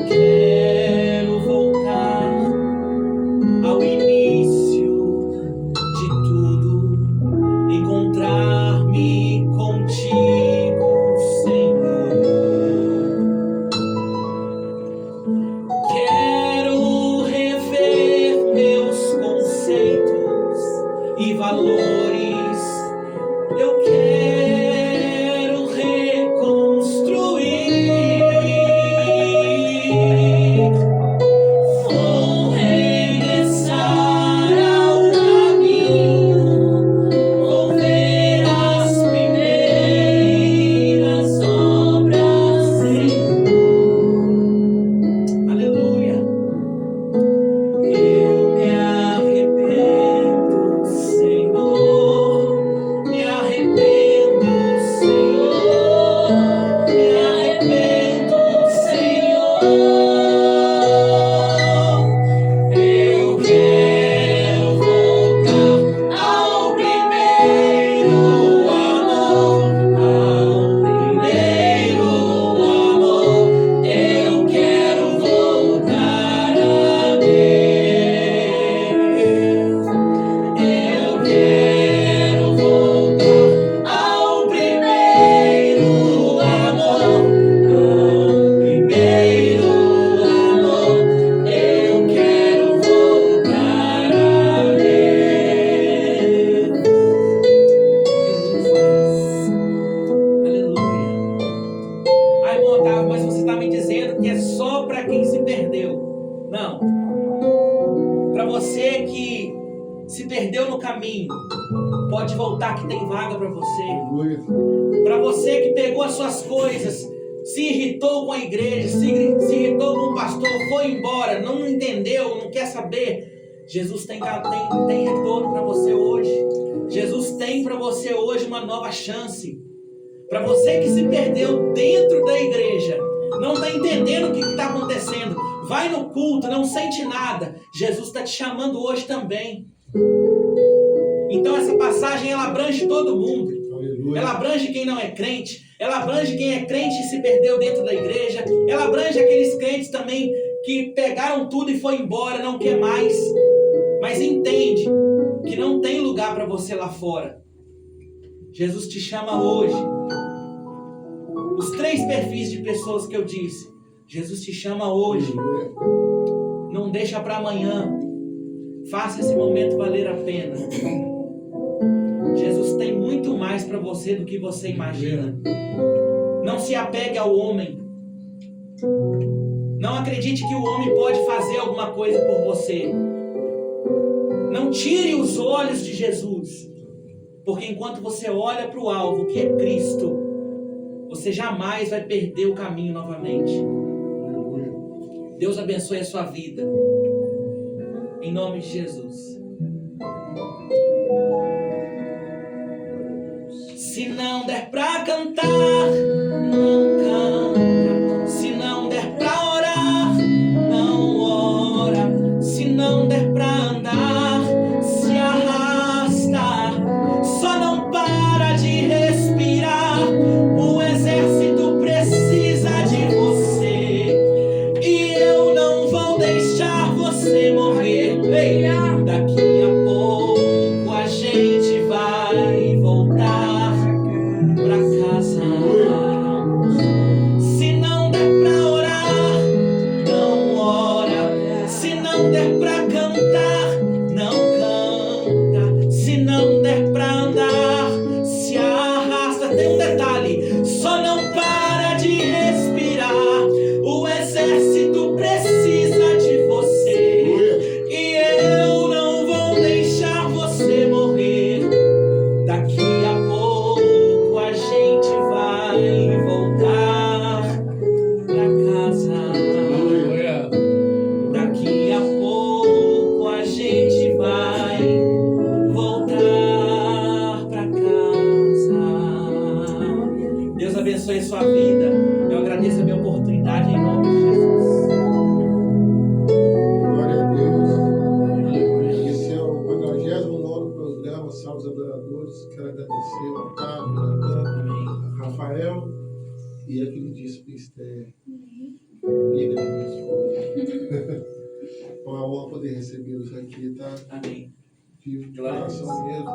[SPEAKER 1] Quero voltar ao início de tudo. Encontrar-me contigo, Senhor. Quero rever meus conceitos e valores. Eu quero reconstruir. Vou regressar ao caminho. Vou ver as primeiras obras, Senhor. Aleluia. Eu me arrependo, Senhor. Me arrependo, Senhor. Me arrependo, Senhor. Eu quero voltar ao primeiro amor. Ao primeiro amor. Eu quero voltar a Deus. Eu quero voltar ao primeiro amor. Ao primeiro amor. Eu quero voltar a Deus. Aleluia. Ai, irmão Otávio, mas você está me dizendo que é só para quem se perdeu. Não. Para você que se perdeu no caminho, pode voltar que tem vaga para você. Para você que pegou as suas coisas, se irritou com a igreja, se irritou com o pastor, foi embora, não entendeu, não quer saber. Jesus tem retorno para você hoje. Jesus tem para você hoje uma nova chance. Para você que se perdeu dentro da igreja, não está entendendo o que está acontecendo, vai no culto, não sente nada. Jesus está te chamando hoje também. Então essa passagem ela abrange todo mundo. Aleluia. Ela abrange quem não é crente, ela abrange quem é crente e se perdeu dentro da igreja, ela abrange aqueles crentes também que pegaram tudo e foi embora, não quer mais, mas entende que não tem lugar para você lá fora. Jesus te chama hoje. Os 3 perfis de pessoas que eu disse, Jesus te chama hoje. Não deixa para amanhã. Faça esse momento valer a pena. Jesus tem muito mais para você do que você imagina. Não se apegue ao homem. Não acredite que o homem pode fazer alguma coisa por você. Não tire os olhos de Jesus. Porque enquanto você olha para o alvo, que é Cristo, você jamais vai perder o caminho novamente. Deus abençoe a sua vida. Em nome de Jesus. Se não der pra cantar, não canta. Se não der pra orar, não ora. Se não der pra andar, se arrasta. Só não para de respirar. O exército precisa de você. E eu não vou deixar você morrer. Ei, daqui a pouco a gente vai voltar pra casa. Se não der pra orar, não ora. Se não der pra cantar, não canta. Se não der pra andar, se arrasta. Tem um detalhe: só não para de respirar. O exército precisa de você. E eu não vou deixar você morrer. Daqui a pouco a gente vai voltar pra casa. Daqui a pouco a gente vai voltar pra casa. Deus abençoe a sua vida. Eu agradeço a minha oportunidade em nome de Jesus.
[SPEAKER 2] Glória a Deus. Esse é o 49º programa Salvos Adoradores. Quero agradecer ao Otávio, Natan, Rafael e aquele disse Esther, amiga da minha esposa. É uma honra poder recebê-los aqui, tá?
[SPEAKER 1] Amém.
[SPEAKER 2] De coração mesmo.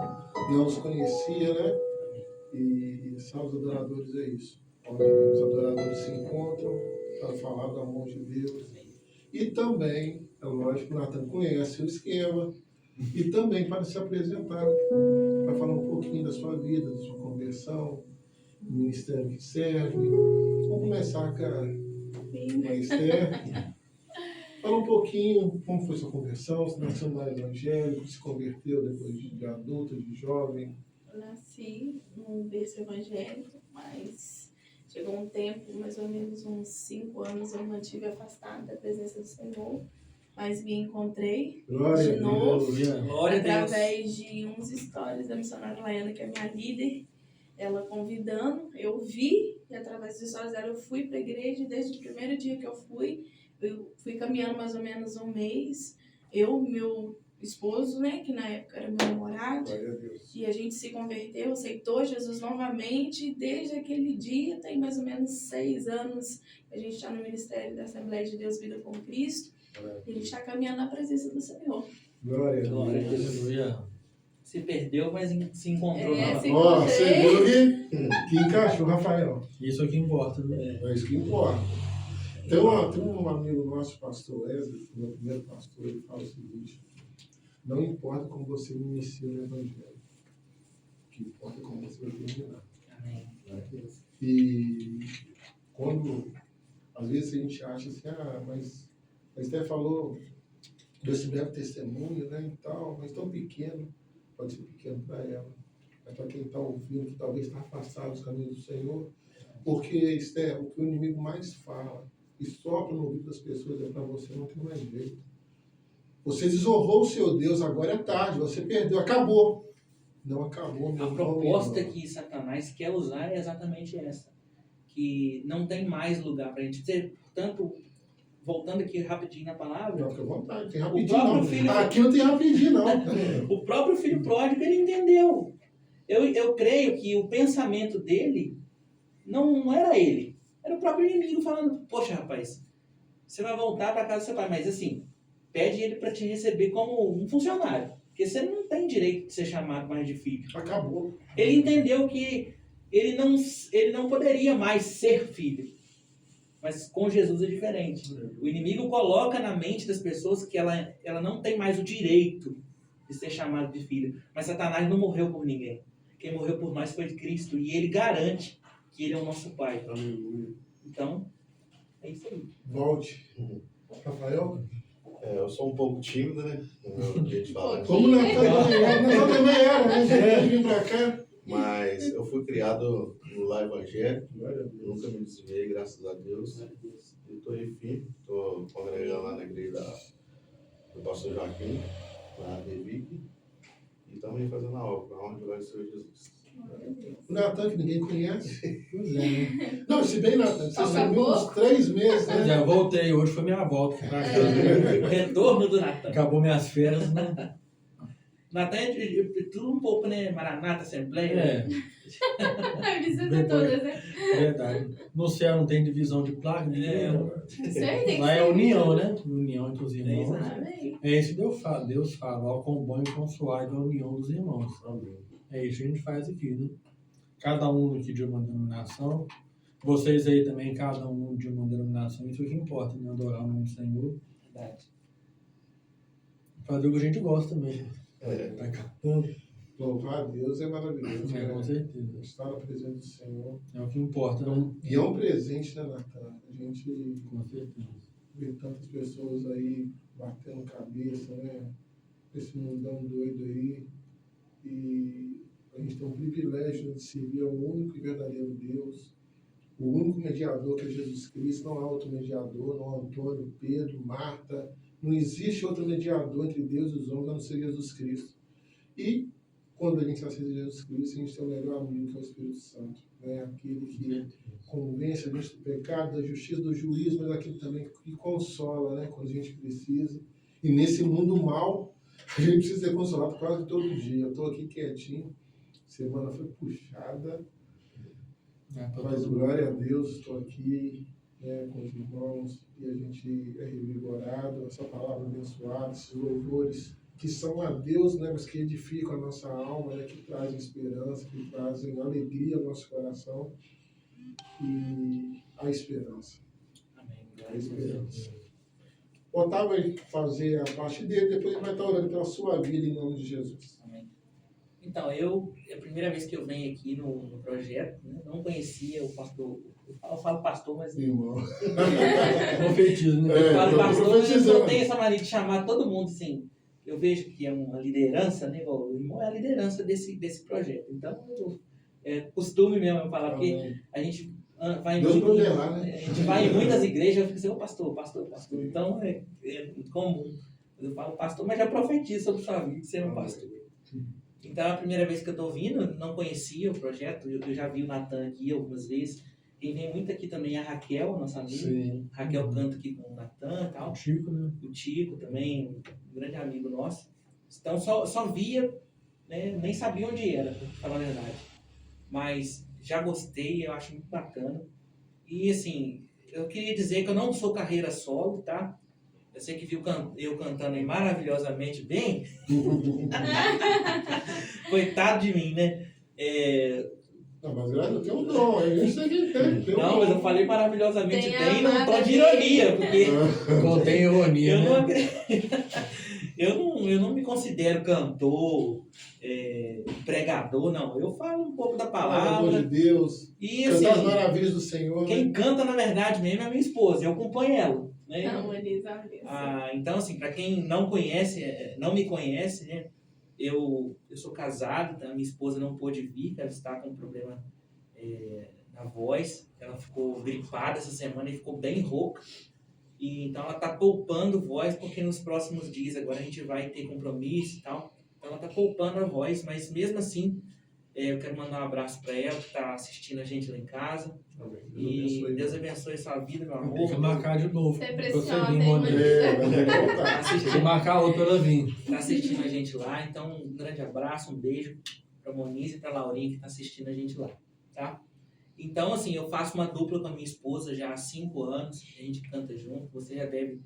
[SPEAKER 2] Não os conhecia, né? E Salvos Adoradores é isso. Onde os adoradores se encontram para falar do amor de Deus. E também, é lógico, o Natan conhece o esquema. E também para se apresentar, para falar um pouquinho da sua vida, da sua conversão, do ministério que serve. Vamos começar com a Esther. Fala um pouquinho como foi sua conversão, você nasceu no lar evangélico, se converteu depois de adulta, de jovem.
[SPEAKER 3] Eu nasci num berço evangélico, mas chegou um tempo, mais ou menos uns 5 anos, eu me mantive afastada da presença do Senhor, mas me encontrei
[SPEAKER 2] Glória
[SPEAKER 3] de novo,
[SPEAKER 1] Glória a Deus.
[SPEAKER 3] através de uns stories da missionária Laiana, que é minha líder, ela convidando, eu vi, e através dos stories dela eu fui para a igreja, e desde o primeiro dia que eu fui caminhando mais ou menos um mês, meu esposo, né, que na época era meu namorado,
[SPEAKER 2] Glória a Deus.
[SPEAKER 3] e a gente se converteu, aceitou Jesus novamente, e desde aquele dia, tem mais ou menos 6 anos, que a gente está no Ministério da Assembleia de Deus Vida com Cristo, e a gente está caminhando na presença do Senhor.
[SPEAKER 2] Glória a
[SPEAKER 1] Glória a
[SPEAKER 2] Deus.
[SPEAKER 1] Deus. Se perdeu, mas se encontrou
[SPEAKER 3] É,
[SPEAKER 1] novamente.
[SPEAKER 3] se
[SPEAKER 2] Ó, você
[SPEAKER 3] encontrei.
[SPEAKER 2] viu que encaixou, Rafael.
[SPEAKER 4] Isso é o que importa, né?
[SPEAKER 2] É isso que importa. Tem um amigo nosso, pastor Wesley, meu primeiro pastor, ele fala o seguinte: não importa como você inicia no Evangelho, o que importa é como você vai terminar.
[SPEAKER 1] Amém.
[SPEAKER 2] E quando, às vezes a gente acha assim, mas a Esther falou desse breve testemunho, né, e tal, mas tão pequeno, pode ser pequeno para ela, mas para quem está ouvindo, que talvez está afastado dos caminhos do Senhor, porque, Esther, o que o inimigo mais fala e sopra no ouvido das pessoas é para você não tem mais jeito. Você desonrou o seu Deus, agora é tarde, você perdeu, acabou. Não acabou, meu
[SPEAKER 1] A
[SPEAKER 2] irmão,
[SPEAKER 1] proposta
[SPEAKER 2] minha irmã.
[SPEAKER 1] que Satanás quer usar é exatamente essa. Que não tem mais lugar para a gente ter. Portanto, voltando aqui rapidinho na palavra,
[SPEAKER 2] Não, fica à vontade, tem rapidinho
[SPEAKER 1] próprio
[SPEAKER 2] não.
[SPEAKER 1] filho-
[SPEAKER 2] Aqui não tem rapidinho não.
[SPEAKER 1] o próprio filho pródigo, ele entendeu. Eu creio que o pensamento dele não era ele. Era o próprio inimigo falando, poxa, rapaz, você vai voltar para casa do seu pai, mas assim, pede ele para te receber como um funcionário. Porque você não tem direito de ser chamado mais de filho.
[SPEAKER 2] Acabou.
[SPEAKER 1] Ele entendeu que ele não poderia mais ser filho. Mas com Jesus é diferente. O inimigo coloca na mente das pessoas que ela não tem mais o direito de ser chamado de filho. Mas Satanás não morreu por ninguém. Quem morreu por nós foi Cristo. E ele garante que ele é o nosso Pai.
[SPEAKER 2] Aleluia.
[SPEAKER 1] Então, é isso aí.
[SPEAKER 2] Volte. Rafael?
[SPEAKER 4] Eu sou um pouco tímido, né? Eu queria te falar.
[SPEAKER 2] Como na também era, nós também era, né? Antes de vir pra cá.
[SPEAKER 4] Mas eu fui criado no lar evangélico,
[SPEAKER 2] Glória a Deus.
[SPEAKER 4] nunca me desviei, graças a Deus. Eu estou aí firme, estou congregando lá na igreja do pastor Joaquim, lá na Devic, e estamos aí fazendo a obra, para onde vai o Senhor Jesus.
[SPEAKER 2] O Natan, que ninguém conhece. Pois é, né? Não, se bem, Natan, você sumiu
[SPEAKER 3] Acabou.
[SPEAKER 2] uns 3 meses,
[SPEAKER 5] Pois
[SPEAKER 2] né?
[SPEAKER 5] é, eu voltei, hoje foi minha volta pra cá.
[SPEAKER 1] O retorno do Natan.
[SPEAKER 5] Acabou minhas férias, né?
[SPEAKER 1] Natan é tudo um pouco, né? Maranata, Assembleia.
[SPEAKER 5] É,
[SPEAKER 3] Ai, precisa todas, né?
[SPEAKER 5] verdade. No céu não tem divisão de placa, né?
[SPEAKER 3] Isso aí tem que
[SPEAKER 5] Lá é
[SPEAKER 3] ser.
[SPEAKER 5] união, né? União entre os irmãos.
[SPEAKER 3] Amém.
[SPEAKER 5] É isso que Deus fala, ó, com bom e com suave a união dos irmãos.
[SPEAKER 2] Amém.
[SPEAKER 5] É isso que a gente faz aqui, né? Cada um aqui de uma denominação. Vocês aí também, cada um de uma denominação. Isso é o que importa, né? Adorar o nome do Senhor.
[SPEAKER 1] Verdade.
[SPEAKER 5] Fazer o que a gente gosta mesmo.
[SPEAKER 4] É.
[SPEAKER 5] Tá cantando.
[SPEAKER 2] Louvar a Deus é maravilhoso.
[SPEAKER 5] É, com
[SPEAKER 2] Né?
[SPEAKER 5] certeza.
[SPEAKER 2] Estar na presença do Senhor.
[SPEAKER 5] É o que importa, né?
[SPEAKER 2] E é um presente, né, Natan? A gente
[SPEAKER 5] Com certeza.
[SPEAKER 2] vê tantas pessoas aí batendo cabeça, né? Esse mundão doido aí. E a gente tem um privilégio de servir ao único e verdadeiro Deus. O único mediador que é Jesus Cristo. Não há outro mediador, não há Antônio, Pedro, Marta. Não existe outro mediador entre Deus e os homens a não ser Jesus Cristo. E quando a gente aceita Jesus Cristo, a gente tem o melhor amigo que é o Espírito Santo. Né? Aquele que convence a gente do pecado, da justiça, do juízo, mas aquele também que consola, né? Quando a gente precisa. E nesse mundo mal, a gente precisa ser consolado quase todo dia. Eu estou aqui quietinho, semana foi puxada,
[SPEAKER 5] É, pra
[SPEAKER 2] mas
[SPEAKER 5] todo mundo.
[SPEAKER 2] glória a Deus, estou aqui, né, com os irmãos e a gente é revigorado, essa palavra abençoada, esses louvores que são a Deus, né, mas que edificam a nossa alma, né, que trazem esperança, que trazem alegria ao nosso coração e a esperança.
[SPEAKER 1] Amém.
[SPEAKER 2] A esperança. O Otávio vai fazer a parte dele, depois ele vai estar orando pela sua vida em nome de Jesus.
[SPEAKER 1] Amém. Então, é a primeira vez que eu venho aqui no projeto, né? Não conhecia o pastor. Eu falo pastor, mas
[SPEAKER 2] Irmão.
[SPEAKER 5] Profetizo, né?
[SPEAKER 1] eu falo
[SPEAKER 2] eu tô
[SPEAKER 1] pastor, mas eu
[SPEAKER 2] profetizando.
[SPEAKER 1] não tenho essa mania de chamar todo mundo assim. Eu vejo que é uma liderança, né? O irmão é a liderança desse projeto. Então, é costume mesmo eu falar, porque
[SPEAKER 2] Amém.
[SPEAKER 1] a gente vai em
[SPEAKER 2] Deus
[SPEAKER 1] muito-
[SPEAKER 2] proverá, né?
[SPEAKER 1] a gente vai em muitas igrejas, eu fico assim, ô pastor. Então, é comum. Eu falo pastor, mas já profetizo sobre sua vida, ser um pastor. Então, é a primeira vez que eu estou vindo, não conhecia o projeto, eu já vi o Natan aqui algumas vezes. Quem vem muito aqui também é a Raquel, nossa amiga.
[SPEAKER 5] Sim.
[SPEAKER 1] Raquel canta aqui com o Natan e tal.
[SPEAKER 5] O Chico, né?
[SPEAKER 1] O Tico também, um grande amigo nosso. Então, só via, né, nem sabia onde era, pra falar a verdade. Mas já gostei, eu acho muito bacana. E, assim, eu queria dizer que eu não sou carreira solo, tá? Eu sei que viu eu cantando aí maravilhosamente bem. Coitado de mim, né?
[SPEAKER 2] Não, mas eu tenho um dom, a gente tem que ter. tem um
[SPEAKER 1] Não,
[SPEAKER 2] dom.
[SPEAKER 1] mas eu falei maravilhosamente
[SPEAKER 3] Tem
[SPEAKER 1] bem,
[SPEAKER 3] a
[SPEAKER 1] não tô
[SPEAKER 3] amada
[SPEAKER 1] de ironia, porque
[SPEAKER 5] Contém ironia,
[SPEAKER 1] eu não,
[SPEAKER 5] né?
[SPEAKER 1] acredito- eu não me considero cantor, pregador, não. Eu falo um pouco da
[SPEAKER 2] Palavra
[SPEAKER 1] palavra.
[SPEAKER 2] de Deus,
[SPEAKER 1] E
[SPEAKER 2] cantar as
[SPEAKER 1] assim,
[SPEAKER 2] maravilhas do Senhor.
[SPEAKER 1] quem
[SPEAKER 2] Né?
[SPEAKER 1] canta na verdade mesmo é a minha esposa, eu acompanho ela. Né?
[SPEAKER 3] Harmoniza a bênção.
[SPEAKER 1] Então, assim, para quem não conhece, não me conhece, né? Eu sou casado, tá? Minha esposa não pôde vir, ela está com um problema na voz. Ela ficou gripada essa semana e ficou bem rouca. E, então ela está poupando voz, porque nos próximos dias agora a gente vai ter compromisso e tal. Então ela está poupando a voz, mas mesmo assim eu quero mandar um abraço para ela que está assistindo a gente lá em casa.
[SPEAKER 2] Amém.
[SPEAKER 1] E Deus abençoe a sua vida, meu
[SPEAKER 5] Tem que
[SPEAKER 1] amor.
[SPEAKER 5] marcar de novo.
[SPEAKER 3] Você é
[SPEAKER 5] pra
[SPEAKER 3] preciosa,
[SPEAKER 5] vir,
[SPEAKER 3] hein,
[SPEAKER 5] Rony.
[SPEAKER 3] mãe?
[SPEAKER 2] Vai ter que
[SPEAKER 1] Tá
[SPEAKER 2] voltar.
[SPEAKER 5] Tem que
[SPEAKER 1] assistindo,
[SPEAKER 5] marcar outra pra ela vir.
[SPEAKER 1] tá assistindo a gente lá, então um grande abraço, um beijo para Moniz e para Laurinha que tá assistindo a gente lá, tá? Então, assim, eu faço uma dupla com a minha esposa já há 5 anos, a gente canta junto, você já deve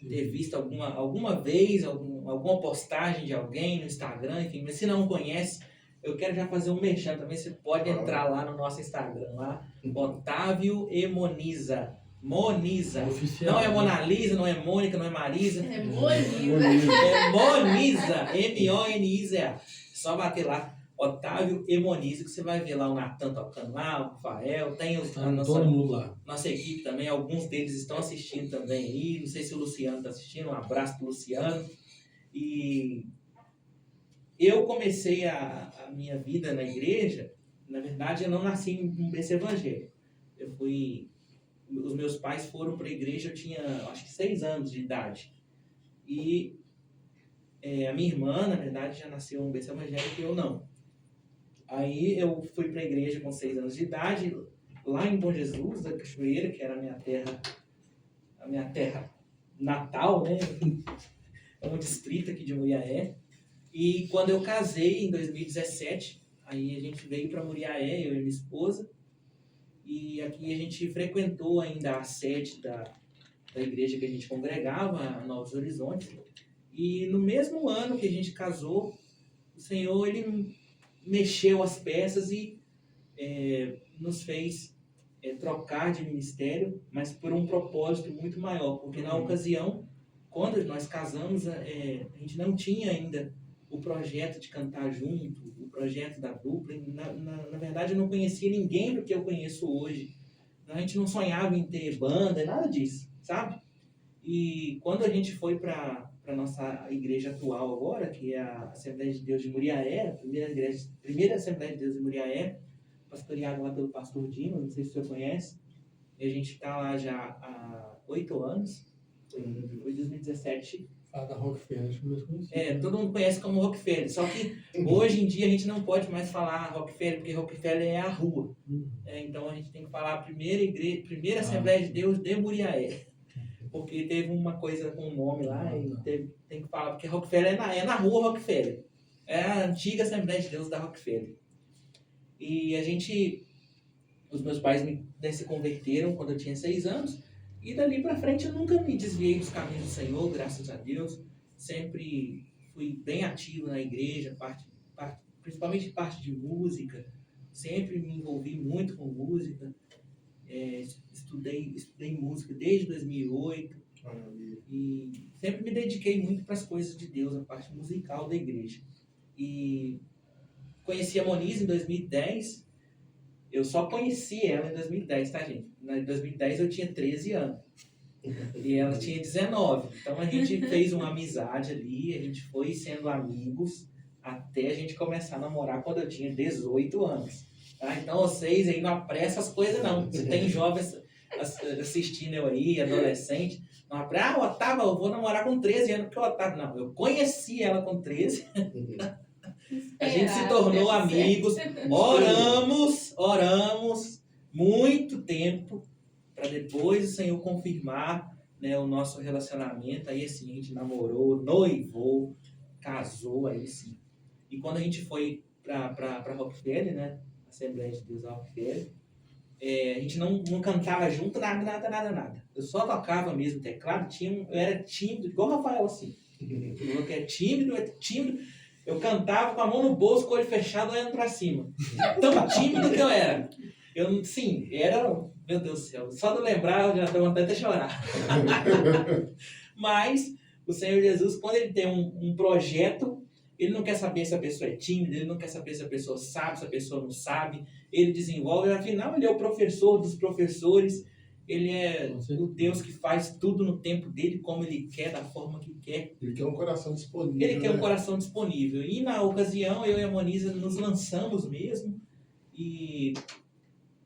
[SPEAKER 1] ter visto alguma vez, alguma postagem de alguém no Instagram, enfim, mas se não conhece, eu quero já fazer um merchan também, você pode entrar lá no nosso Instagram, lá, Otávio e Moniza. Moniza.
[SPEAKER 5] Oficial,
[SPEAKER 1] Não é
[SPEAKER 5] né?
[SPEAKER 1] Mona Lisa, não é Mônica, não é Marisa.
[SPEAKER 3] É bonito.
[SPEAKER 1] É Moniza, M-O-N-I-Z-A. Só bater lá, Otávio e Moniza, que você vai ver lá o Natan tocando lá, o Rafael, tem a
[SPEAKER 5] Tá
[SPEAKER 1] nossa,
[SPEAKER 5] todo mundo lá.
[SPEAKER 1] nossa equipe também, alguns deles estão assistindo também aí, não sei se o Luciano está assistindo, um abraço pro Luciano. E eu comecei a minha vida na igreja, na verdade eu não nasci em um berço evangélico. Os meus pais foram para a igreja, eu tinha acho que 6 anos de idade. E a minha irmã, na verdade, já nasceu em um berço evangélico e eu não. Aí eu fui para a igreja com 6 anos de idade, lá em Bom Jesus, da Cachoeira, que era a minha terra natal, né? É um distrito aqui de Muriaé. E quando eu casei, em 2017, aí a gente veio para Muriaé, eu e minha esposa, e aqui a gente frequentou ainda a sede da igreja que a gente congregava, a Novos Horizontes. E no mesmo ano que a gente casou, o Senhor, Ele mexeu as peças e nos fez trocar de ministério, mas por um propósito muito maior, porque na ocasião, quando nós casamos, a gente não tinha ainda o projeto de cantar junto, o projeto da dupla. Na verdade, eu não conhecia ninguém do que eu conheço hoje. A gente não sonhava em ter banda, nada disso, sabe? E quando a gente foi para a nossa igreja atual agora, que é a Assembleia de Deus de Muriaé, a primeira Assembleia de Deus de Muriaé, pastoreada lá pelo pastor Dino, não sei se você conhece, e a gente está lá já há 8 anos, foi em 2017.
[SPEAKER 5] Fala da Rockefeller, acho que eu conheci.
[SPEAKER 1] Todo mundo conhece como Rockefeller, só que hoje em dia a gente não pode mais falar Rockefeller, porque Rockefeller é a rua. Então a gente tem que falar a primeira Assembleia de Deus de Muriaé, porque teve uma coisa com o nome lá e tem que falar, porque Rockefeller é na rua Rockefeller. É a antiga Assembleia de Deus da Rockefeller. E os meus pais se converteram quando eu tinha 6 anos, e dali para frente eu nunca me desviei dos caminhos do Senhor, graças a Deus. Sempre fui bem ativo na igreja, principalmente parte de música. Sempre me envolvi muito com música. Estudei música desde 2008 e sempre me dediquei muito para as coisas de Deus, a parte musical da igreja. E conheci a Moniza em 2010. Eu só conheci ela em 2010, tá, gente? Em 2010 eu tinha 13 anos. E ela tinha 19. Então a gente fez uma amizade ali, a gente foi sendo amigos até a gente começar a namorar quando eu tinha 18 anos. Tá? Então vocês aí não apressam as coisas, não. Se tem jovens assistindo eu aí, adolescente, não apressa, Otávio, eu vou namorar com 13 anos, porque o Otávio, não, eu conheci ela com 13. A gente se tornou amigos, oramos muito tempo para depois o Senhor confirmar, né, o nosso relacionamento. Aí assim, a gente namorou, noivou, casou, aí sim. E quando a gente foi para Rockefeller, né, Assembleia de Deus da Rockefeller, a gente não cantava junto, nada. Eu só tocava mesmo teclado, eu era tímido, igual o Rafael, assim. Eu que é tímido. Eu cantava com a mão no bolso, com o olho fechado, olhando pra cima. Tão tímido que eu era. Meu Deus do céu. Só de lembrar, eu já dou vontade de chorar. Mas o Senhor Jesus, quando Ele tem um projeto, Ele não quer saber se a pessoa é tímida, Ele não quer saber se a pessoa sabe, se a pessoa não sabe. Ele desenvolve, afinal, Ele é o professor dos professores. Ele é o Deus que faz tudo no tempo dele, como Ele quer, da forma que quer.
[SPEAKER 2] Ele quer um coração disponível.
[SPEAKER 1] Ele quer um coração disponível. E na ocasião, eu e a Moniza nos lançamos mesmo. E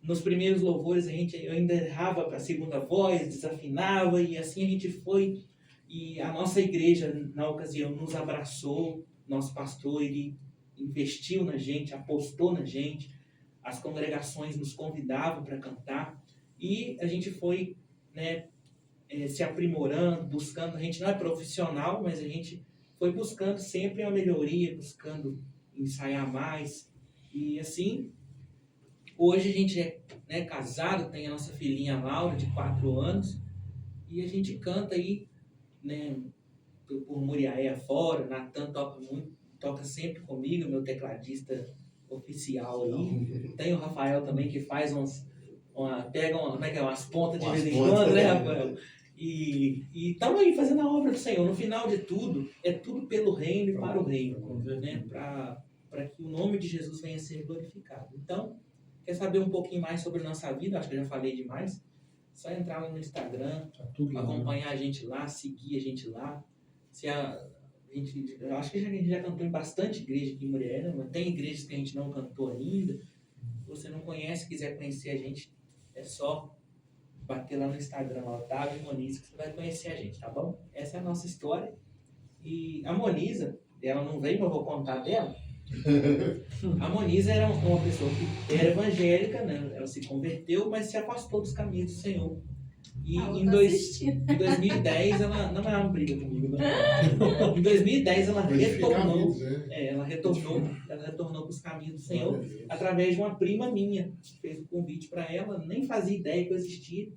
[SPEAKER 1] nos primeiros louvores, eu ainda errava para a segunda voz, desafinava, e assim a gente foi. E a nossa igreja, na ocasião, nos abraçou. Nosso pastor, ele investiu na gente, apostou na gente. As congregações nos convidavam para cantar. E a gente foi, né, se aprimorando, buscando. A gente não é profissional, mas a gente foi buscando sempre a melhoria, buscando ensaiar mais. E assim, hoje a gente é casado, tem a nossa filhinha Laura, de 4 anos, e a gente canta aí né, por Muriaé afora. Natan toca sempre comigo, meu tecladista oficial aí. Tem o Rafael também, que faz pega umas pontas de vez em quando, né, Rafael? E estamos aí fazendo a obra do Senhor. No final de tudo, é tudo pelo reino e para o reino, né? Para que o nome de Jesus venha a ser glorificado. Então, quer saber um pouquinho mais sobre a nossa vida? Acho que eu já falei demais. Só entrar lá no Instagram, acompanhar a gente lá, seguir a gente lá. Eu acho que a gente já cantou em bastante igreja aqui em Muriaé, mas tem igrejas que a gente não cantou ainda. Se você não conhece, quiser conhecer a gente, é só bater lá no Instagram, Otávio Moniz, que você vai conhecer a gente, tá bom? Essa é a nossa história. E a Moniza, ela não veio, mas eu vou contar dela. A Moniza era uma pessoa que era evangélica, né? Ela se converteu, mas se afastou dos caminhos do Senhor. E em 2010, ela não é uma briga comigo, não. Em 2010, ela retornou. Ela retornou para os caminhos do Senhor através de uma prima minha, que fez o convite para ela, nem fazia ideia que eu existia.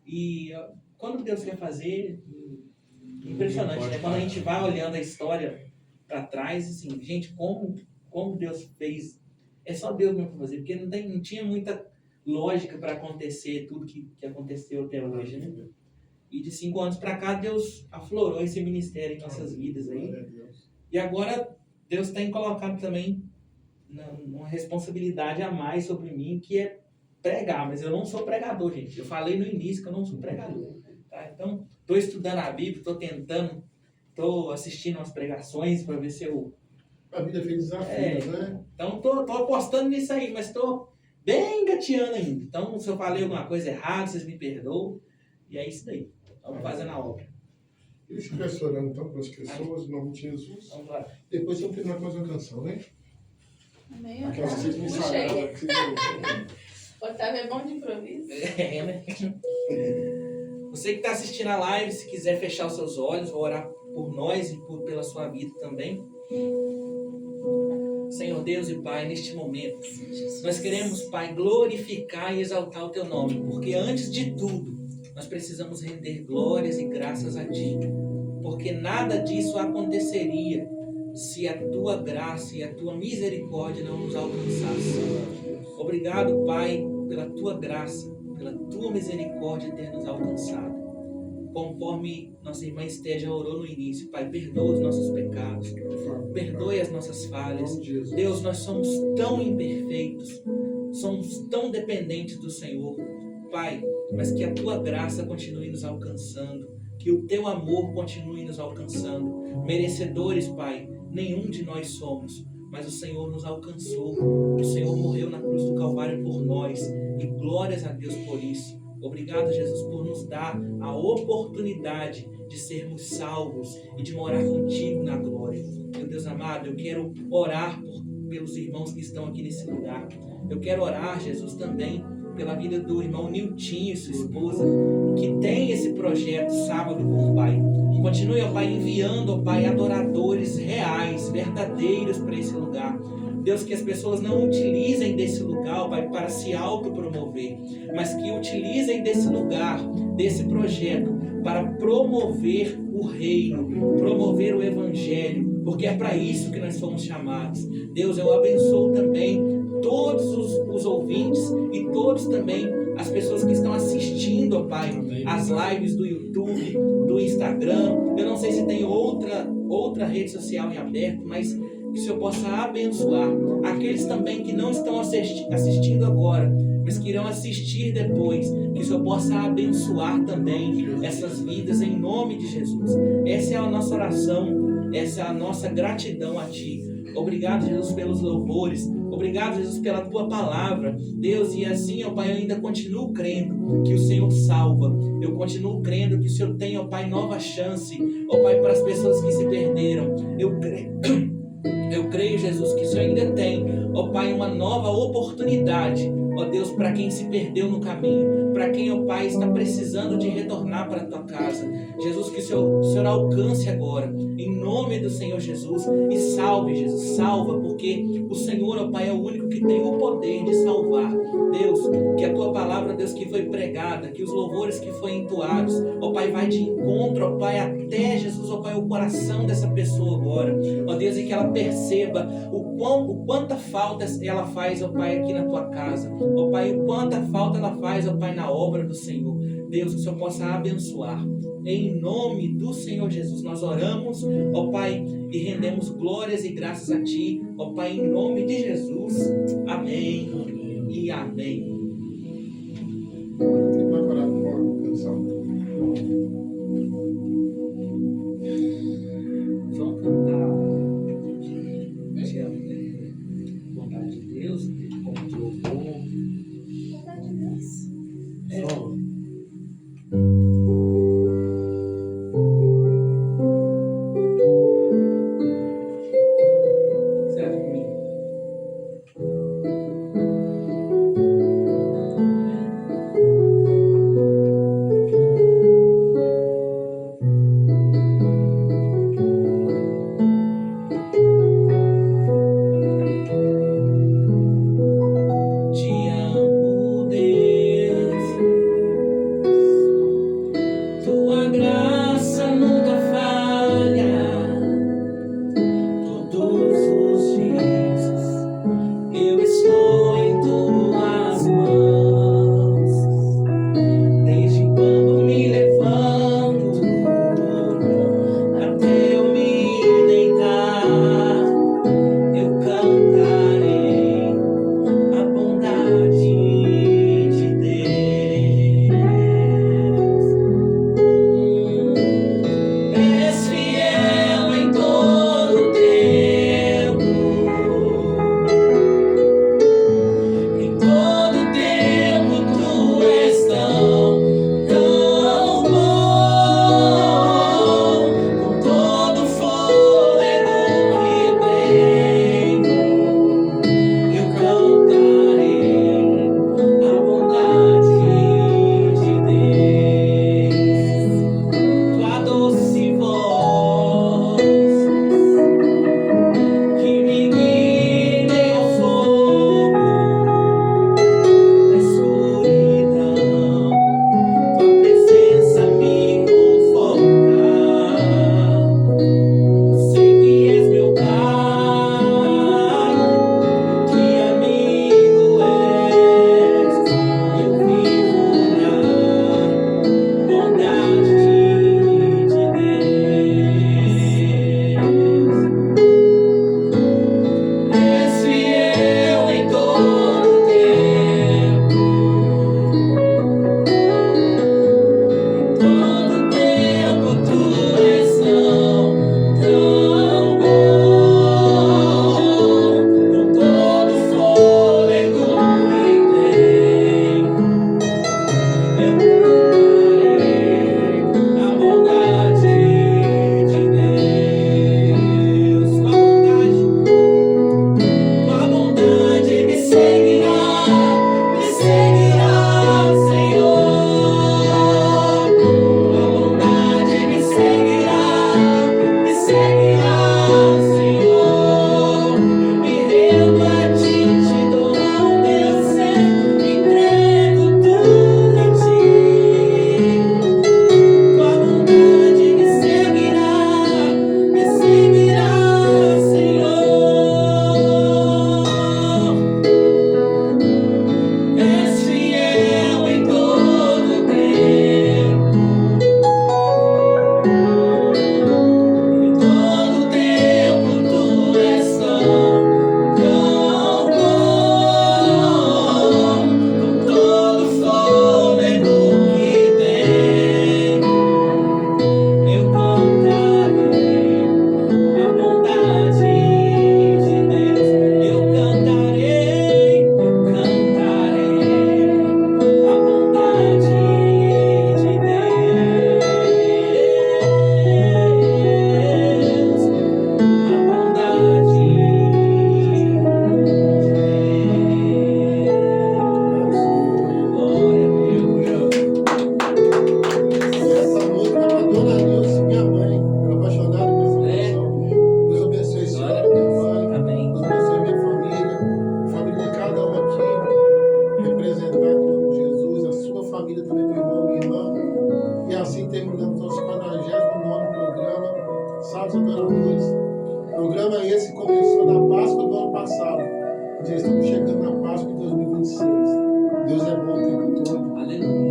[SPEAKER 1] E quando Deus quer fazer, impressionante, né? Quando a gente vai olhando a história para trás, assim, gente, como Deus fez, é só Deus mesmo para fazer, porque não tinha muita lógica para acontecer tudo que aconteceu até hoje, né? E de 5 anos para cá, Deus aflorou esse ministério em nossas vidas aí. E agora, Deus tem colocado também uma responsabilidade a mais sobre mim, que é pregar. Mas eu não sou pregador, gente. Eu falei no início que eu não sou pregador. Tá? Então, estou estudando a Bíblia, estou assistindo umas pregações para ver se eu...
[SPEAKER 2] A vida fez desafios, né?
[SPEAKER 1] Então, estou apostando nisso aí, mas estou bem engateando ainda. Então, se eu falei alguma coisa errada, vocês me perdoam. E é isso daí. Vamos fazendo a obra.
[SPEAKER 2] E os pés orando então para as pessoas, em nome de Jesus.
[SPEAKER 1] Vamos lá.
[SPEAKER 2] Depois eu terminar com mais uma canção, né?
[SPEAKER 3] Amém.
[SPEAKER 2] Aquelas que vocês me ensaiaram.
[SPEAKER 3] Otávio é bom de improviso.
[SPEAKER 1] Né? Você que está assistindo a live, se quiser fechar os seus olhos, vou orar por nós e pela sua vida também. Senhor Deus e Pai, neste momento, nós queremos, Pai, glorificar e exaltar o Teu nome, porque antes de tudo, nós precisamos render glórias e graças a Ti, porque nada disso aconteceria se a Tua graça e a Tua misericórdia não nos alcançassem. Obrigado, Pai, pela Tua graça, pela Tua misericórdia ter nos alcançado. Conforme nossa irmã Esté já orou no início, Pai, perdoa os nossos pecados, perdoe as nossas falhas. Deus, nós somos tão imperfeitos, somos tão dependentes do Senhor, Pai, mas que a Tua graça continue nos alcançando, que o Teu amor continue nos alcançando. Merecedores, Pai, nenhum de nós somos, mas o Senhor nos alcançou, o Senhor morreu na cruz do Calvário por nós, e glórias a Deus por isso. Obrigado, Jesus, por nos dar a oportunidade de sermos salvos e de morar contigo na glória. Meu Deus amado, eu quero orar pelos irmãos que estão aqui nesse lugar. Eu quero orar, Jesus, também pela vida do irmão Niltinho e sua esposa, que tem esse projeto Sábado com o Pai. Continue, ó Pai, enviando, ó Pai, adoradores reais, verdadeiros para esse lugar. Deus, que as pessoas não utilizem desse lugar, ó Pai, para se autopromover, mas que utilizem desse lugar, desse projeto, para promover o reino, promover o evangelho, porque é para isso que nós fomos chamados. Deus, eu abençoo também todos os ouvintes e todos também as pessoas que estão assistindo, ó Pai, as lives do YouTube, do Instagram. Eu não sei se tem outra rede social em aberto, mas que o Senhor possa abençoar aqueles também que não estão assistindo agora, mas que irão assistir depois, que o Senhor possa abençoar também essas vidas em nome de Jesus. Essa é a nossa oração, essa é a nossa gratidão a Ti. Obrigado, Jesus, pelos louvores. Obrigado, Jesus, pela Tua palavra. Deus, e assim, ó Pai, eu ainda continuo crendo que o Senhor salva. Eu continuo crendo que o Senhor tem, ó Pai, nova chance, ó Pai, para as pessoas que se perderam. Eu creio, Jesus, que o Senhor ainda tem, ó Pai, uma nova oportunidade, ó Deus, para quem se perdeu no caminho, para para quem, ó Pai, está precisando de retornar para a tua casa. Jesus, que o Senhor alcance agora, em nome do Senhor Jesus, e salve, Jesus, salva, porque o Senhor, ó Pai, é o único que tem o poder de salvar. Deus, que a tua palavra, Deus, que foi pregada, que os louvores que foram entoados, ó Pai, vai de encontro, ó Pai, até Jesus, ó Pai, o coração dessa pessoa agora, ó Deus, e que ela perceba o quanta falta ela faz, ó Pai, aqui na tua casa, ó Pai, o quanta falta ela faz, ó Pai, na obra do Senhor. Deus, que o Senhor possa abençoar. Em nome do Senhor Jesus, nós oramos, ó Pai, e rendemos glórias e graças a Ti, ó Pai, em nome de Jesus. Amém e amém.
[SPEAKER 2] Vai parar com uma canção.
[SPEAKER 1] Vamos cantar Te amo, né? Vontade de Deus, como de louvor.
[SPEAKER 3] Vontade de Deus.
[SPEAKER 5] Só.
[SPEAKER 1] Serve por mim. Te amo, Deus.
[SPEAKER 2] programa esse começou na Páscoa do ano passado. Já estamos chegando na Páscoa de 2026. Deus é bom o tempo todo.
[SPEAKER 1] Aleluia.